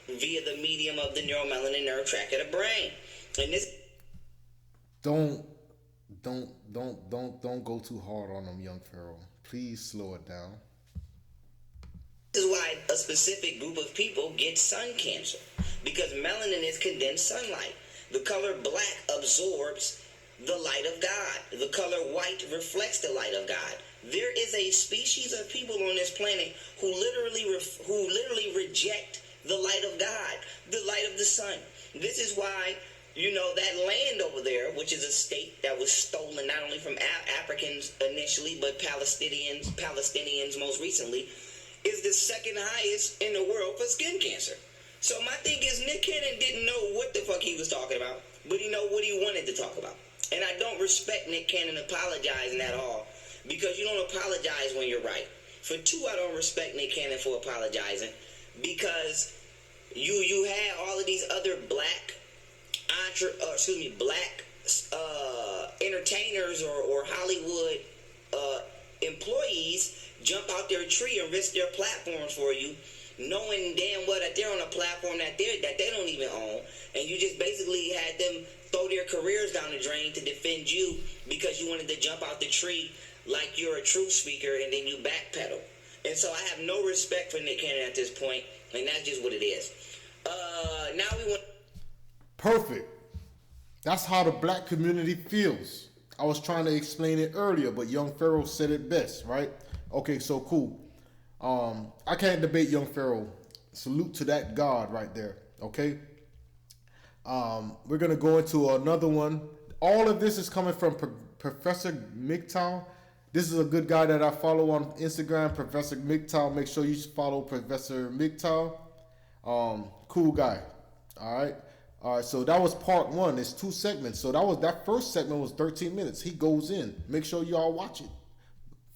via the medium of the neuromelanin nerve tract of the brain. And this... Don't go too hard on them, Young Pharaoh. Please slow it down. This is why a specific group of people get sun cancer, because melanin is condensed sunlight. The color black absorbs the light of God. The color white reflects the light of God. There is a species of people on this planet who literally reject the light of God, the light of the sun. This is why, you know, that land over there, which is a state that was stolen not only from Africans initially, but Palestinians most recently, is the second highest in the world for skin cancer. So my thing is, Nick Cannon didn't know what the fuck he was talking about, but he know what he wanted to talk about. And I don't respect Nick Cannon apologizing at all, because you don't apologize when you're right. For two, I don't respect Nick Cannon for apologizing, because you had all of these other black entertainers or Hollywood employees jump out their tree and risk their platforms for you, knowing damn well that they're on a platform that they don't even own, and you just basically had them throw their careers down the drain to defend you because you wanted to jump out the tree like you're a truth speaker, and then you backpedal. And so I have no respect for Nick Cannon at this point, and that's just what it is. Now we want... Perfect. That's how the black community feels. I was trying to explain it earlier, but Young Pharaoh said it best, right? Okay, so cool. I can't debate Young Pharaoh. Salute to that God right there, okay? We're going to go into another one. All of this is coming from Professor MGTOW. This is a good guy that I follow on Instagram, Professor MGTOW. Make sure you follow Professor MGTOW. Cool guy, all right? All right, so that was part one. It's 2 segments. So that first segment was 13 minutes. He goes in. Make sure y'all watch it.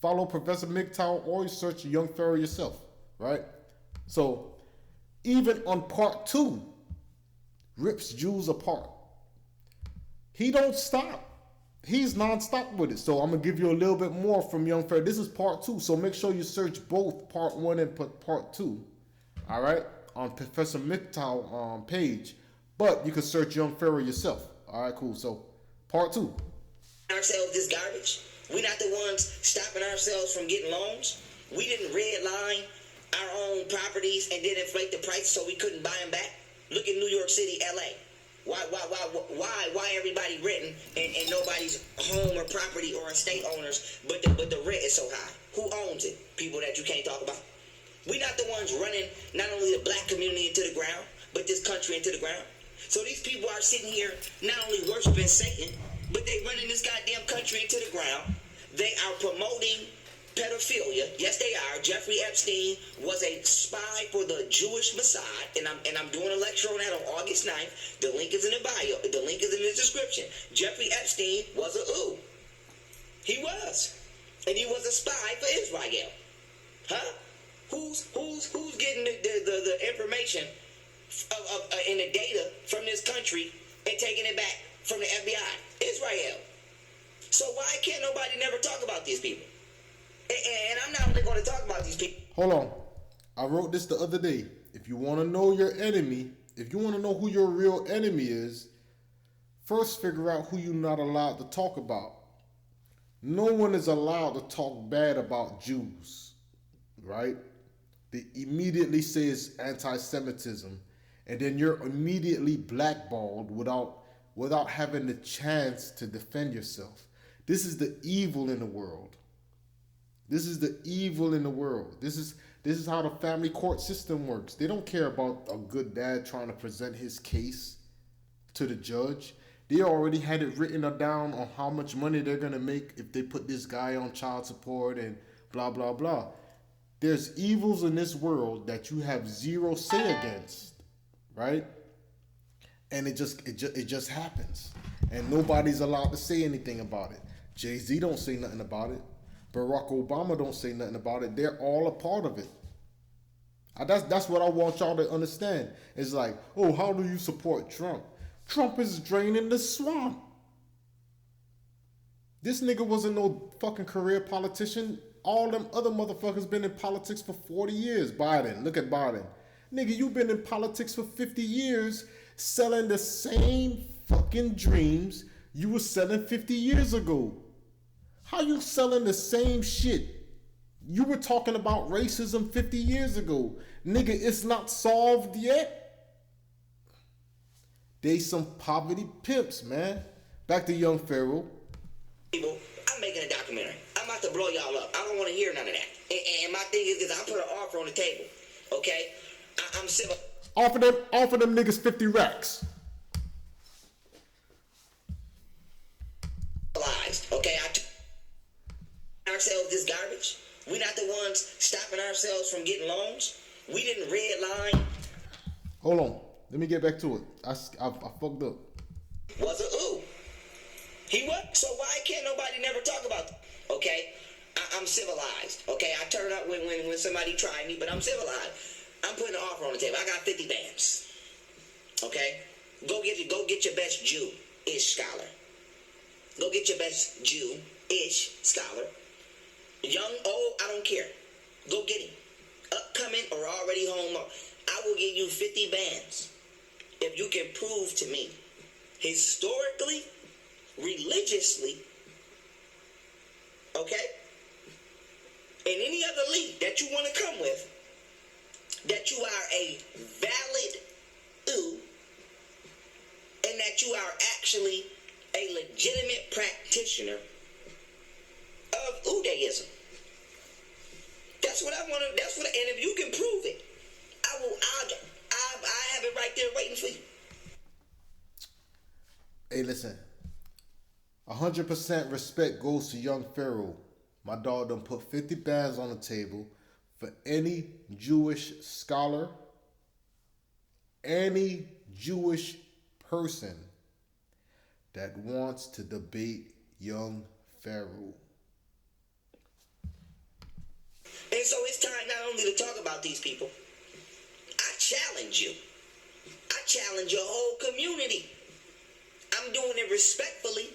Follow Professor MGTOW or you search Young Pharaoh yourself, right? So even on part 2, rips Jews apart. He don't stop. He's non-stop with it. So I'm going to give you a little bit more from Young Pharaoh. This is part 2. So make sure you search both part 1 and part 2. All right? On Professor MGTOW page. But you can search Young Pharaoh yourself. All right, cool. So part 2. Ourselves this garbage. We're not the ones stopping ourselves from getting loans. We didn't redline our own properties and then inflate the price so we couldn't buy them back. Look at New York City, LA. Why everybody renting and nobody's home or property or estate owners, but the rent is so high? Who owns it? People that you can't talk about. We're not the ones running not only the black community into the ground, but this country into the ground. So these people are sitting here not only worshiping Satan, but they running this goddamn country into the ground. They are promoting pedophilia. Yes, they are. Jeffrey Epstein was a spy for the Jewish Mossad, and I'm doing a lecture on that on August 9th. The link is in the bio. The link is in the description. Jeffrey Epstein was a ooh. He was. And he was a spy for Israel. Huh? Who's getting the information and the data from this country and taking it back from the FBI? Israel. So why can't nobody never talk about these people? And I'm not only going to talk about these people. Hold on. I wrote this the other day. If you want to know your enemy, if you want to know who your real enemy is, first figure out who you're not allowed to talk about. No one is allowed to talk bad about Jews, right? They immediately say it's anti-Semitism, and then you're immediately blackballed without having the chance to defend yourself. This is the evil in the world. This is the evil in the world. This is how the family court system works. They don't care about a good dad trying to present his case to the judge. They already had it written down on how much money they're going to make if they put this guy on child support and blah, blah, blah. There's evils in this world that you have zero say against, right? And it just happens. And nobody's allowed to say anything about it. Jay-Z don't say nothing about it. Barack Obama don't say nothing about it. They're all a part of it. That's what I want y'all to understand. It's like, oh, how do you support Trump? Trump is draining the swamp. This nigga wasn't no fucking career politician. All them other motherfuckers been in politics for 40 years. Biden, look at Biden. Nigga, you been in politics for 50 years selling the same fucking dreams you were selling 50 years ago. How you selling the same shit? You were talking about racism 50 years ago. Nigga, it's not solved yet. They some poverty pimps, man. Back to Young Pharaoh. People, I'm making a documentary. I'm about to blow y'all up. I don't want to hear none of that. And my thing is I put an offer on the table. Okay? I'm civil. Offer them niggas 50 racks. Okay, ourselves this garbage. We're not the ones stopping ourselves from getting loans. We didn't redline. Hold on. Let me get back to it. I fucked up. Was a ooh. He was. So why can't nobody never talk about that? Okay? I'm civilized. Okay? I turn up when somebody try me, but I'm civilized. I'm putting an offer on the table. I got 50 bands. Okay? Go get your best Jew-ish scholar. Go get your best Jew-ish scholar. Young, old, I don't care. Go get him. Upcoming or already home. I will give you 50 bands if you can prove to me historically, religiously, okay, and any other lead that you want to come with, that you are a valid ooh, and that you are actually a legitimate practitioner of Udaism. That's what I want to. And if you can prove it, I have it right there waiting for you. Hey, listen. 100% respect goes to Young Pharaoh. My dog done put 50 bands on the table for any Jewish scholar, any Jewish person that wants to debate young Pharaoh. And so it's time not only to talk about these people, I challenge you. I challenge your whole community. I'm doing it respectfully,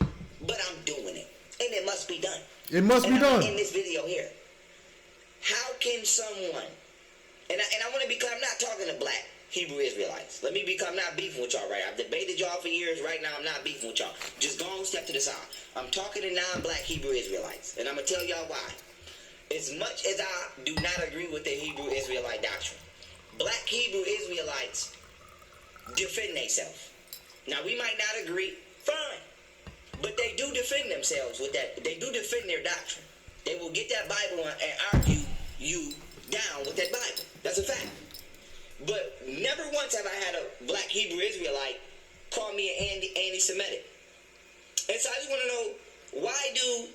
but I'm doing it. And it must be done. It must be done. In this video here. How can someone, and I want to be clear, I'm not talking to black Hebrew Israelites. Let me be clear, I'm not beefing with y'all, right? I've debated y'all for years. Right now, I'm not beefing with y'all. Just go on, step to the side. I'm talking to non-black Hebrew Israelites. And I'm going to tell y'all why. As much as I do not agree with the Hebrew Israelite doctrine, black Hebrew Israelites defend themselves. Now, we might not agree, fine. But they do defend themselves with that. They do defend their doctrine. They will get that Bible and argue you down with that Bible. That's a fact. But never once have I had a black Hebrew Israelite call me an anti-Semitic. And so I just want to know, why do,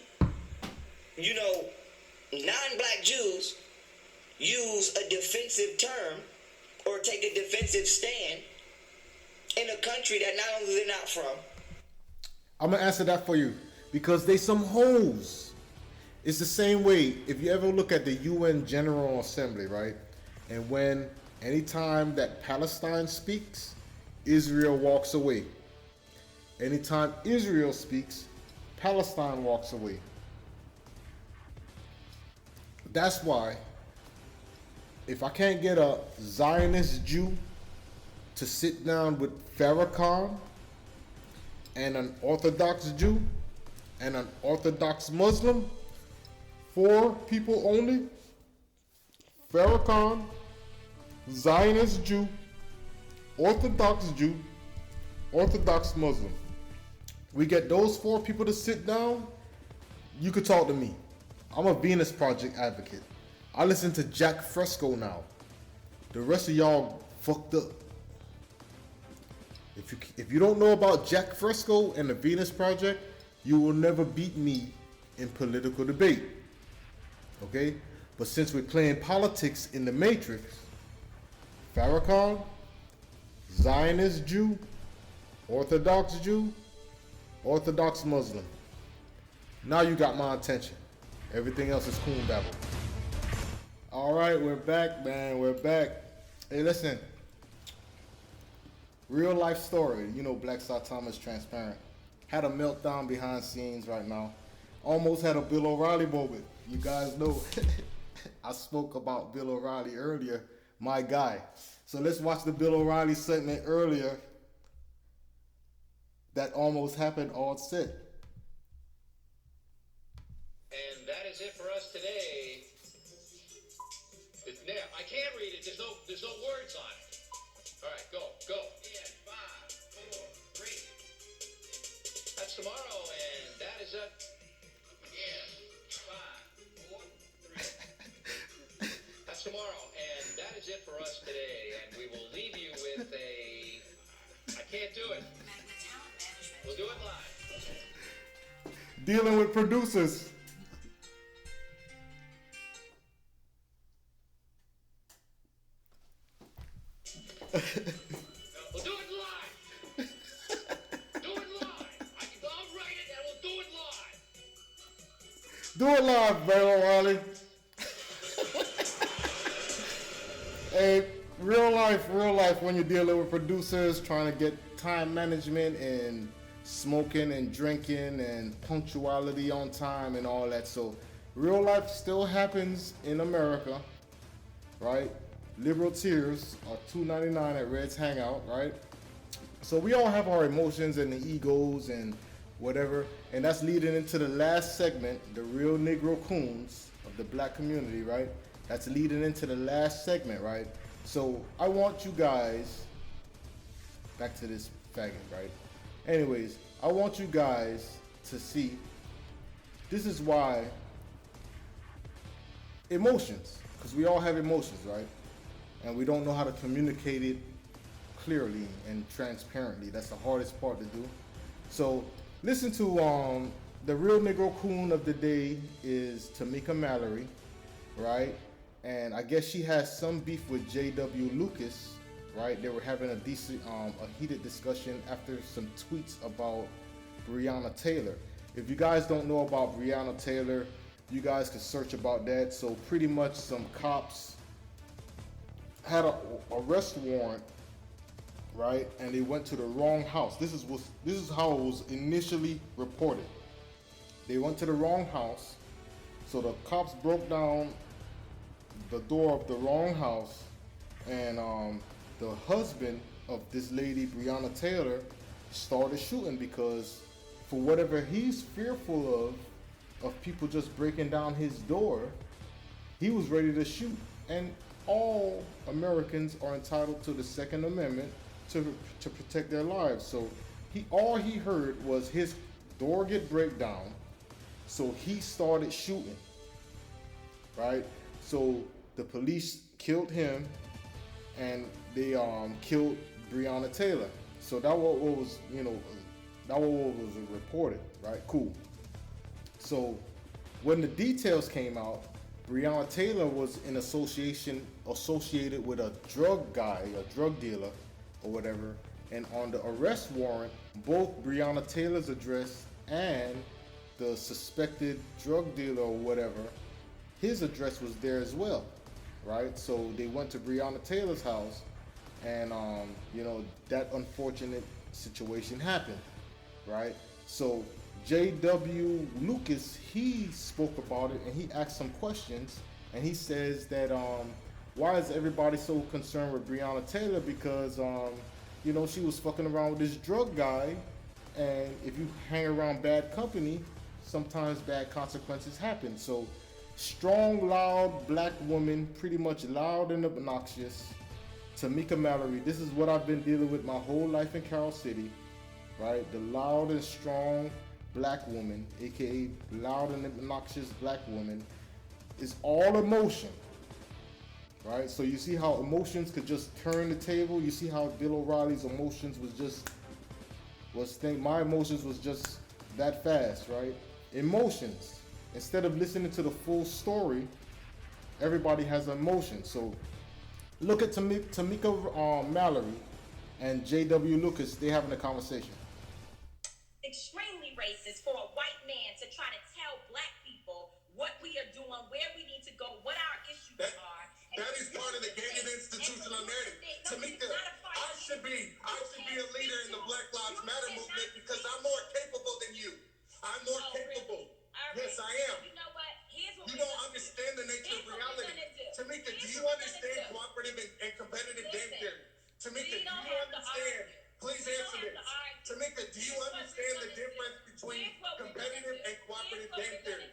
non-black Jews use a defensive term or take a defensive stand in a country that not only they're not from? I'm gonna answer that for you because they some hoes. It's the same way if you ever look at the UN General Assembly, right? And anytime that Palestine speaks, Israel walks away. Anytime Israel speaks, Palestine walks away. That's why if I can't get a Zionist Jew to sit down with Farrakhan and an Orthodox Jew and an Orthodox Muslim, 4 people only, Farrakhan, Zionist Jew, Orthodox Muslim. We get those 4 people to sit down, you could talk to me. I'm a Venus Project advocate. I listen to Jack Fresco now. The rest of y'all fucked up. If you don't know about Jack Fresco and the Venus Project, you will never beat me in political debate. Okay? But since we're playing politics in the Matrix, Farrakhan, Zionist Jew, Orthodox Muslim. Now you got my attention. Everything else is coon babble. All right, we're back, man. We're back. Hey, listen. Real life story. You know Black Saitama is transparent. Had a meltdown behind scenes right now. Almost had a Bill O'Reilly moment. You guys know I spoke about Bill O'Reilly earlier. My guy. So let's watch the Bill O'Reilly segment earlier that almost happened on set. And that is it for us today. There, I can't read it. There's no words on it. All right, go. In 5, 4, 3. That's tomorrow, and that is it. In 5, 4, 3. That's tomorrow, and that is it for us today. And we will leave you with I can't do it. We'll do it live. Dealing with producers. We'll do it live. Do it live. I'll write it and we'll do it live. Do it live, Bill O'Reilly. Hey, real life when you're dealing with producers, trying to get time management and smoking and drinking and punctuality on time and all that. So real life still happens in America, right? Liberal tears are $2.99 at Red's Hangout, right? So we all have our emotions and the egos and whatever, and that's leading into the last segment, the real Negro coons of the black community, right? That's leading into the last segment, right? So I want you guys, back to this faggot, right? Anyways, I want you guys to see, this is why emotions, because we all have emotions, right? And we don't know how to communicate it clearly and transparently. That's the hardest part to do. So listen to the real Negro coon of the day is Tamika Mallory, right? And I guess she has some beef with J.W. Lucas, right? They were having a heated discussion after some tweets about Breonna Taylor. If you guys don't know about Breonna Taylor, you guys can search about that. So pretty much some cops had an arrest warrant, right? And they went to the wrong house. This is how it was initially reported. They went to the wrong house. So the cops broke down the door of the wrong house, and the husband of this lady, Breonna Taylor, started shooting because for whatever he's fearful of people just breaking down his door, he was ready to shoot. And all Americans are entitled to the Second Amendment to protect their lives. So all he heard was his door get break down, so he started shooting, right? So the police killed him, and they killed Breonna Taylor. So that what was, that what was reported, right? Cool. So when the details came out, Breonna Taylor was in associated with a drug guy, a drug dealer, or whatever. And on the arrest warrant, both Breonna Taylor's address and the suspected drug dealer or whatever, his address was there as well, right? So they went to Breonna Taylor's house, and that unfortunate situation happened, right? So J.W. Lucas, he spoke about it, and he asked some questions, and he says that why is everybody so concerned with Breonna Taylor? Because she was fucking around with this drug guy, and if you hang around bad company, sometimes bad consequences happen. So strong, loud black woman, pretty much loud and obnoxious, Tamika Mallory. This is what I've been dealing with my whole life in Carroll City, right? The loud and strong black woman, aka loud and obnoxious black woman, is all emotion, right? So you see how emotions could just turn the table. You see how Bill O'Reilly's emotions my emotions was just that fast, right? Emotions. Instead of listening to the full story, everybody has emotion. So look at Tamika Mallory and J.W. Lucas. They having a conversation. Extremely racist for a white man to try to tell black people what we are doing, where we need to go, what our issues are. That is part of the gated institutional narrative. Tamika, I should be a leader in the Black Lives Matter movement because I'm more capable than you. I'm more capable. Yes, I am. You know what? You don't understand the nature of reality. Tamika, do you understand cooperative and competitive game theory? Tamika, do you understand? Please answer this. Tamika, do you understand the difference between competitive and cooperative game theory?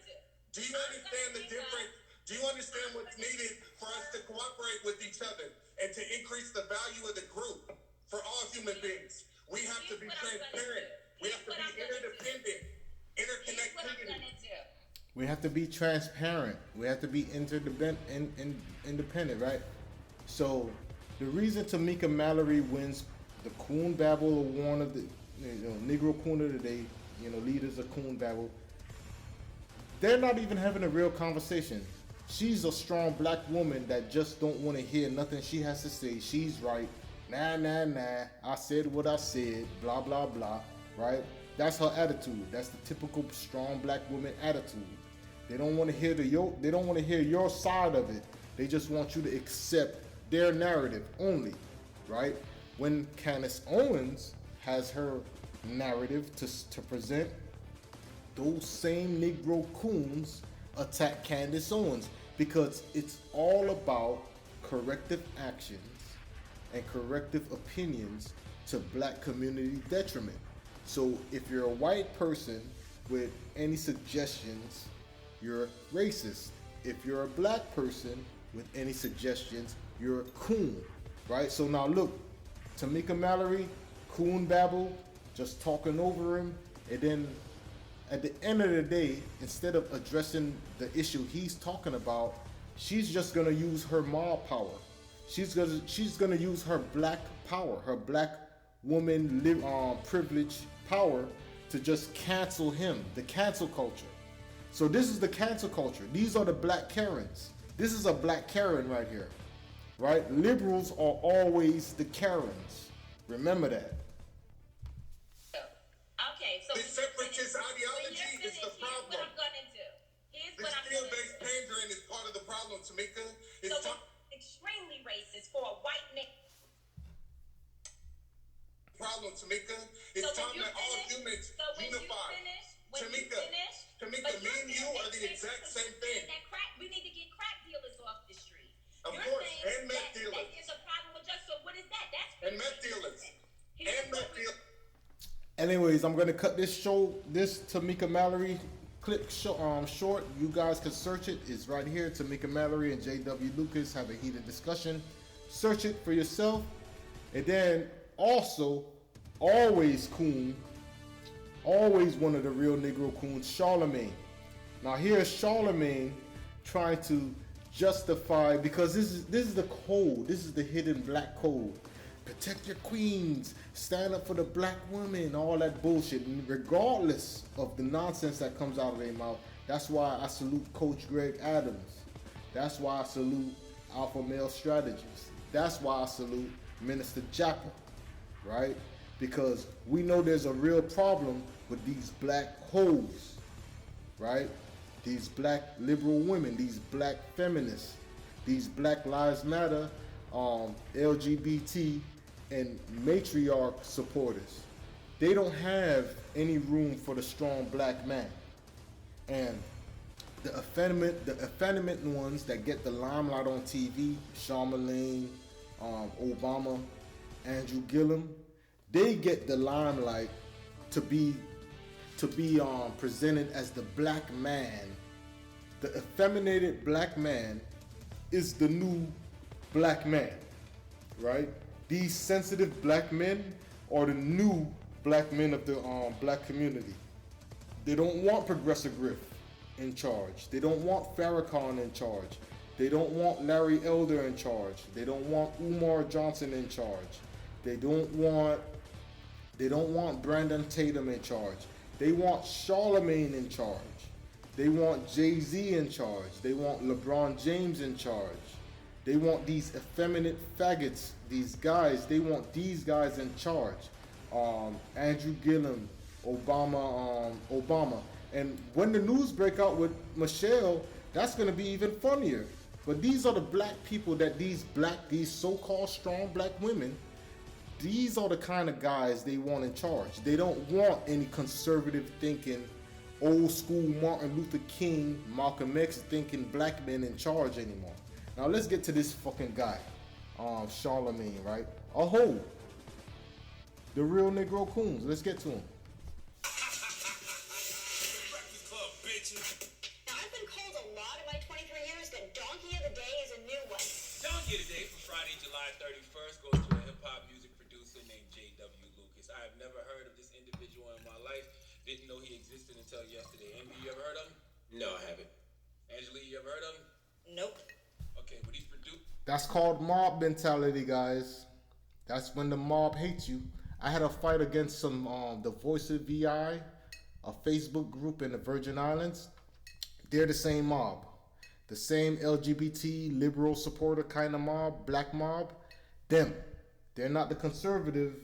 Do you understand the difference? Do you understand what's needed for us to cooperate with each other and to increase the value of the group for all human beings? We have to be transparent. We have to be interdependent, interconnectivity. We have to be transparent. We have to be independent, right? So the reason Tamika Mallory wins the Coon Babble Award of the Negro Coon of the Day, leaders of Coon Babble, they're not even having a real conversation. She's a strong black woman that just don't want to hear nothing she has to say. She's right. Nah. I said what I said. Blah, blah, blah. Right? That's her attitude. That's the typical strong black woman attitude. They don't want to hear they don't want to hear your side of it. They just want you to accept their narrative only. Right? When Candace Owens has her narrative to present, those same Negro coons attack Candace Owens because it's all about corrective actions and corrective opinions to black community detriment. So if you're a white person with any suggestions, you're racist. If you're a black person with any suggestions, you're a coon, right? So now look, Tamika Mallory, coon babble, just talking over him, and then at the end of the day, instead of addressing the issue he's talking about, she's just gonna use her mob power. She's gonna use her black power, her black woman privilege power to just cancel him, the cancel culture. So this is the cancel culture. These are the black Karens. This is a black Karen right here. right? Liberals are always the Karens. Remember that. Okay, so the separatist ideology is the problem. Here's what I'm gonna do. The skill-based pandering is part of the problem, Tamika. It's extremely racist for a white man. Problem, Tamika. It's time that all humans unify. Tamika, me and you are the exact same thing. We need to get crack dealers off the street. Of course, and meth dealers. There's a problem with us. So what is that? And meth dealers. And meth dealers. Anyways, I'm gonna cut this Tamika Mallory clip short. You guys can search it. It's right here. Tamika Mallory and J.W. Lucas have a heated discussion. Search it for yourself. And then also, always coon, always one of the real Negro coons, Charlemagne. Now here's Charlemagne trying to justify, because this is the code. This is the hidden black code. Protect your queens, stand up for the black woman, all that bullshit. And regardless of the nonsense that comes out of their mouth, that's why I salute Coach Greg Adams. That's why I salute Alpha Male Strategies. That's why I salute Minister Jappa, right? Because we know there's a real problem with these black hoes, right? These black liberal women, these black feminists, these Black Lives Matter, LGBT and matriarch supporters. They don't have any room for the strong black man. And the effeminate ones that get the limelight on TV, Charlemagne, Obama, Andrew Gillum, they get the limelight to be presented as the black man. The effeminated black man is the new black man, right? These sensitive black men are the new black men of the black community. They don't want Progressive Griff in charge. They don't want Farrakhan in charge. They don't want Larry Elder in charge. They don't want Umar Johnson in charge. They don't want Brandon Tatum in charge. They want Charlemagne in charge. They want Jay-Z in charge. They want LeBron James in charge. They want these effeminate faggots, these guys, they want these guys in charge. Andrew Gillum, Obama. And when the news break out with Michelle, that's gonna be even funnier. But these are the black people that these so-called strong black women, these are the kind of guys they want in charge. They don't want any conservative thinking, old school Martin Luther King, Malcolm X thinking black men in charge anymore. Now let's get to this fucking guy, Charlemagne, right? The real Negro coons. Let's get to him. Now, I've been called a lot in my 23 years, but Donkey of the Day is a new one. Donkey of the Day for Friday, July 31st goes to a hip-hop music producer named J.W. Lucas. I have never heard of this individual in my life. Didn't know he existed until yesterday. Envy, you ever heard of him? No, I haven't. Angela, you ever heard of him? Nope. Okay, but he's produced. That's called mob mentality, guys. That's when the mob hates you. I had a fight against some the Voice of VI, a Facebook group in the Virgin Islands. They're the same mob. The same LGBT liberal supporter kind of mob, black mob. Them. They're not the conservative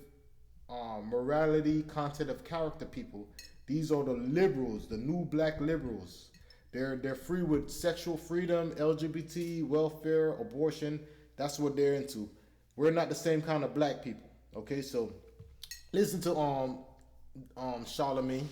morality, content of character people. These are the liberals, the new black liberals. They're free with sexual freedom, LGBT, welfare, abortion. That's what they're into. We're not the same kind of black people. Okay, so listen to Charlemagne.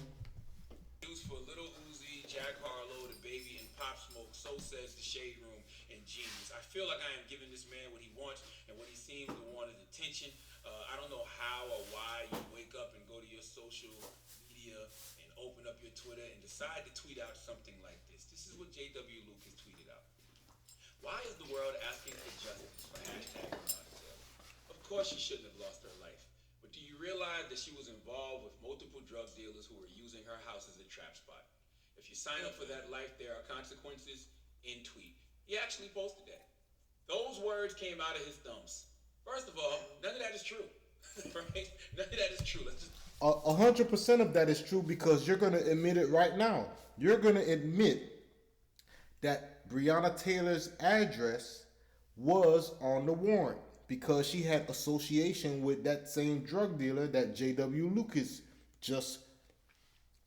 Used for Little Uzi, Jack Harlow, The Baby, and Pop Smoke. So says the Shade Room and Genius. I feel like I am giving this man what he wants, and what he seems to want is attention. I don't know how or why you wake up and go to your social media and open up your Twitter and decide to tweet out something like this. This is what J.W. Lucas tweeted out. Why is the world asking for justice for hashtag Breonna Taylor? Of course she shouldn't have lost her life. But do you realize that she was involved with multiple drug dealers who were using her house as a trap spot? If you sign up for that life, there are consequences. In tweet. He actually posted that. Those words came out of his thumbs. First of all, none of that is true. Right? None of that is true. Let's just 100% of that is true, because you're going to admit it right now. You're going to admit that Breonna Taylor's address was on the warrant because she had association with that same drug dealer that J.W. Lucas just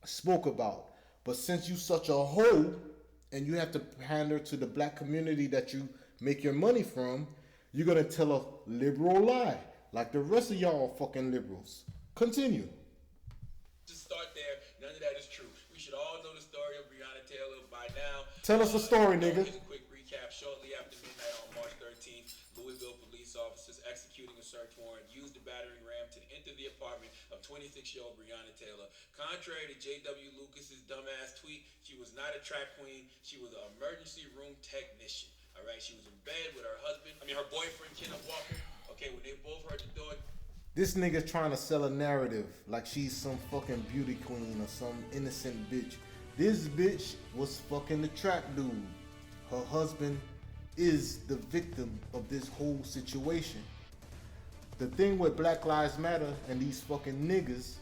spoke about. But since you such a hoe and you have to pander to the black community that you make your money from, you're gonna tell a liberal lie like the rest of y'all fucking liberals. Continue. To start there, none of that is true. We should all know the story of Breonna Taylor by now. Tell us the story, nigga. Here's a quick recap. Shortly after midnight on March 13th, Louisville police officers executing a search warrant used a battering ram to enter the apartment of 26-year-old Breonna Taylor. Contrary to J.W. Lucas's dumbass tweet, she was not a track queen. She was an emergency room technician. All right, she was in bed with her her boyfriend, Kenneth Walker. Okay, when they both heard the door. This nigga trying to sell a narrative like she's some fucking beauty queen or some innocent bitch. This bitch was fucking the trap dude. Her husband is the victim of this whole situation. The thing with Black Lives Matter and these fucking niggas,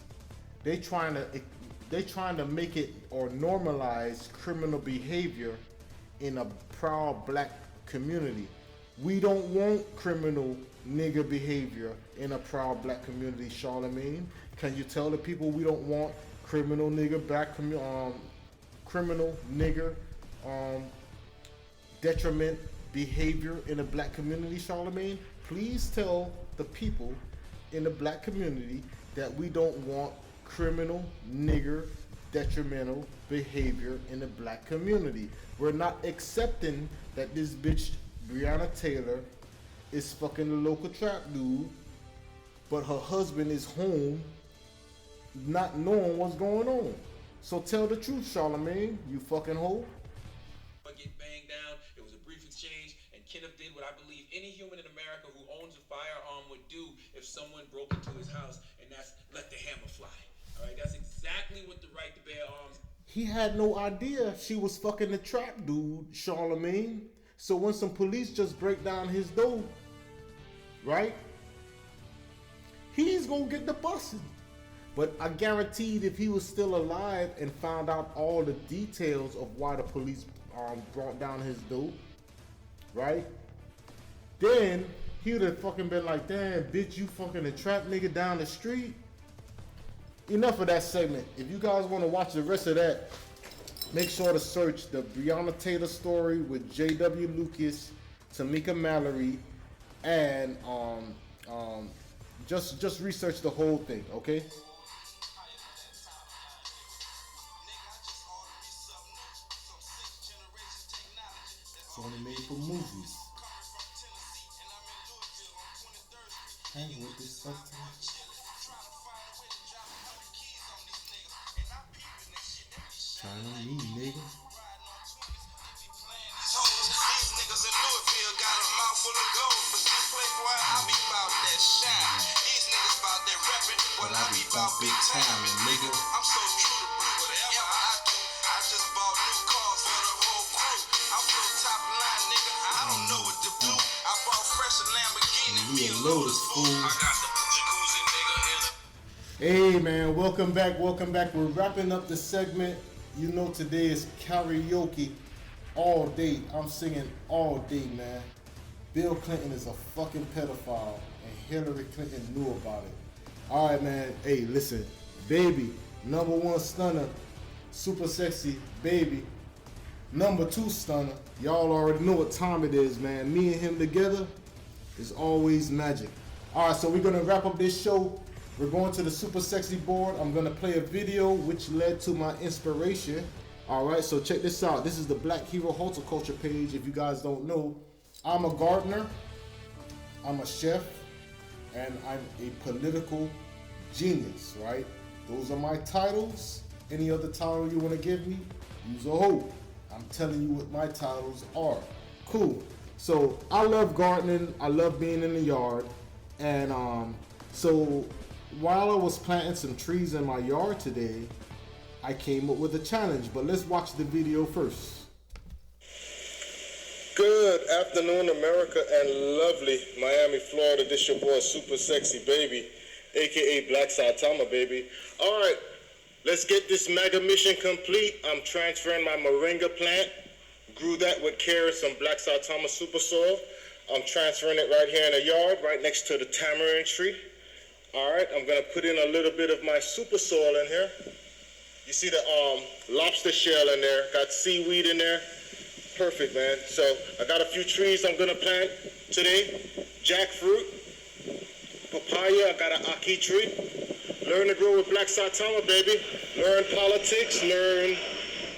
they trying to make it or normalize criminal behavior in a proud black community. We don't want criminal nigger behavior in a proud black community, Charlemagne. Can you tell the people we don't want criminal nigger criminal nigger detriment behavior in a black community, Charlemagne? Please tell the people in the black community that we don't want criminal nigger detrimental behavior in the black community. We're not accepting that this bitch Breonna Taylor is fucking the local trap dude, but her husband is home not knowing what's going on. So tell the truth, Charlemagne, you fucking hoe. Get banged down. It was a brief exchange, and Kenneth did what I believe any human in America who owns a firearm would do if someone broke into his house, and that's let the hammer fly. All right, that's exactly what the right to bear arms. He had no idea she was fucking the trap dude, Charlemagne. So when some police just break down his door, right? He's gonna get the busing. But I guaranteed if he was still alive and found out all the details of why the police brought down his dope, right? Then he would have fucking been like, damn, bitch, you fucking a trap nigga down the street. Enough of that segment. If you guys want to watch the rest of that, make sure to search the Breonna Taylor story with J.W. Lucas, Tamika Mallory, and just research the whole thing, okay? It's only made for movies. Hang with this stuff. Trying on me, nigga. These niggas in Louisville got a mouthful of gold, but you play boy, I be about that shine. These niggas about that rapping, but I be about big time, nigga. I'm so true to whatever I do. I just bought new cars for the whole crew. I'm so top line, nigga. I don't know what to do. I bought fresh Lamborghini, me a Lotus, fool. I got the jacuzzi, nigga, in a. Hey man, welcome back. We're wrapping up the segment. You know today is karaoke all day. I'm singing all day, man. Bill Clinton is a fucking pedophile and Hillary Clinton knew about it. All right, man. Hey, listen. Baby, number one stunner, super sexy, baby. Number two stunner. Y'all already know what time it is, man. Me and him together is always magic. All right, so we're going to wrap up this show. We're going to the super sexy board. I'm going to play a video which led to my inspiration. All right, so check this out. This is the Black Hero Horticulture page. If you guys don't know, I'm a gardener, I'm a chef, and I'm a political genius, right? Those are my titles. Any other title you want to give me, use a hoe. I'm telling you what my titles are. Cool. So I love gardening. I love being in the yard. And so while I was planting some trees in my yard today, I came up with a challenge, but let's watch the video first. Good afternoon, America and lovely Miami, Florida. This your boy, Super Sexy Baby, aka Black Saitama, baby. All right, let's get this mega mission complete. I'm transferring my moringa plant. Grew that with care and some Black Saitama super soil. I'm transferring it right here in the yard, right next to the tamarind tree. All right, I'm gonna put in a little bit of my super soil in here. You see the lobster shell in there, got seaweed in there. Perfect, man. So I got a few trees I'm gonna plant today. Jackfruit, papaya, I got an ackee tree. Learn to grow with Black Saitama, baby. Learn politics, learn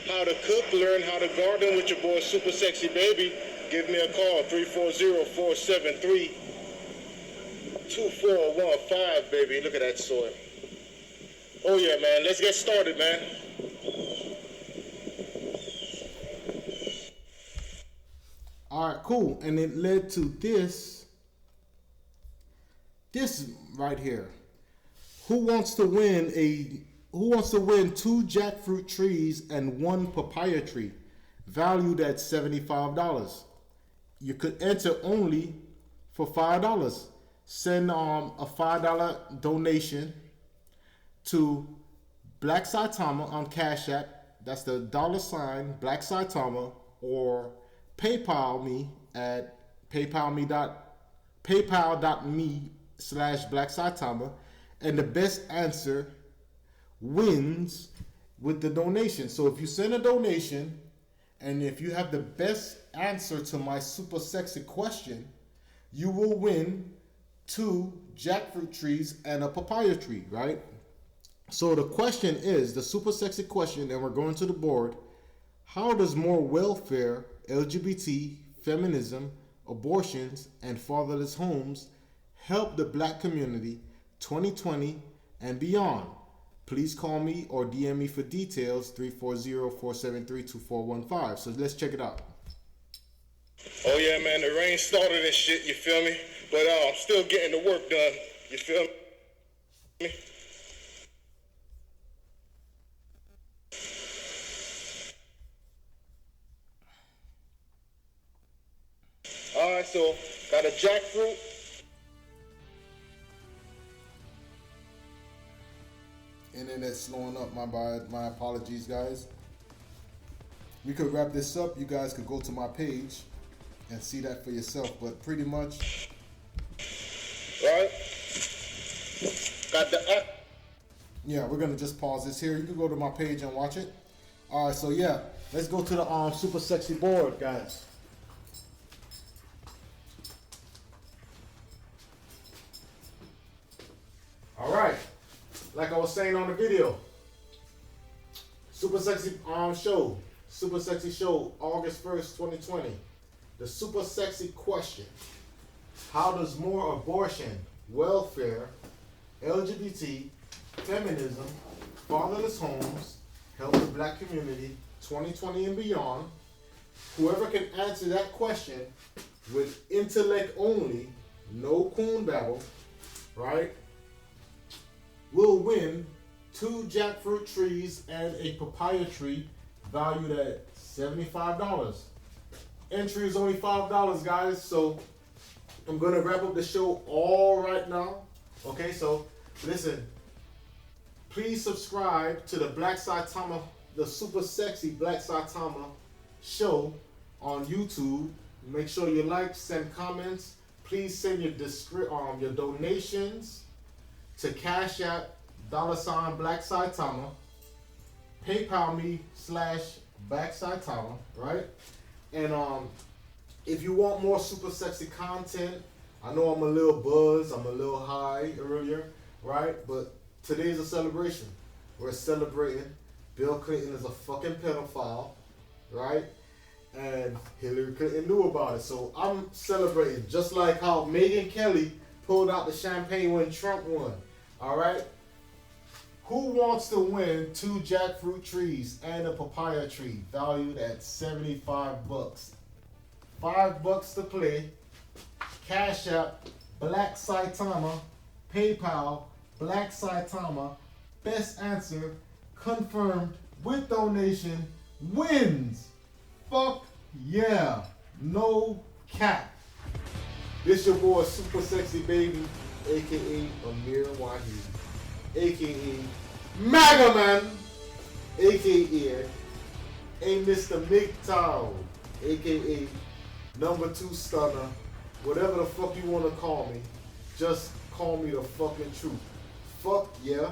how to cook, learn how to garden with your boy Super Sexy Baby. Give me a call, 340-473-2415, baby. Look at that soil. Oh yeah, man. Let's get started, man. All right, cool. And it led to this right here. Who wants to win 2 jackfruit trees and 1 papaya tree, valued at $75? You could enter only for $5. Send a $5 donation to Black Saitama on Cash App. That's the $ Black Saitama, or PayPal me at paypal.me/Black Saitama, and the best answer wins with the donation. So if you send a donation, and if you have the best answer to my super sexy question, you will win 2 jackfruit trees and a papaya tree, right? So the question is, the super sexy question, and we're going to the board: how does more welfare, LGBT, feminism, abortions, and fatherless homes help the black community 2020 and beyond? Please call me or DM me for details, 340-473-2415. So let's check it out. Oh yeah, man, the rain started and shit, you feel me? But I'm still getting the work done, you feel me? Alright, so got a jackfruit. Internet's slowing up, my apologies, guys. We could wrap this up. You guys could go to my page and see that for yourself, but pretty much, right? Got the app. Yeah, we're gonna just pause this here. You can go to my page and watch it. All right, so yeah, let's go to the super sexy board, guys. All right, like I was saying on the video, super sexy show, super sexy show, August 1st, 2020. The super sexy question: how does more abortion, welfare, LGBT, feminism, fatherless homes help the black community 2020 and beyond? Whoever can answer that question with intellect only, no coon babble, right, will win 2 jackfruit trees and a papaya tree valued at $75. Entry is only $5, guys, so I'm gonna wrap up the show all right now. Okay, so listen, please subscribe to the Black Saitama, the super sexy Black Saitama show on YouTube. Make sure you like, send comments. Please send your donations to Cash App, $ Black Saitama, PayPal me /Black Saitama, right? And if you want more super sexy content, I know I'm a little buzzed, I'm a little high earlier, right? But today's a celebration. We're celebrating Bill Clinton is a fucking pedophile, right? And Hilary Clinton knew about it. So I'm celebrating, just like how Megyn Kelly pulled out the champagne when Trump won, all right? Who wants to win 2 jackfruit trees and a papaya tree valued at $75? $5 to play. Cash App, Black Saitama. PayPal, Black Saitama. Best answer confirmed with donation wins. Fuck yeah. No cap. This your boy Super Sexy Baby, aka Amir Wahid, aka MAGA Man, aka Mr. MGTOW, aka number 2 stunner, whatever the fuck you want to call me, just call me the fucking truth. Fuck yeah.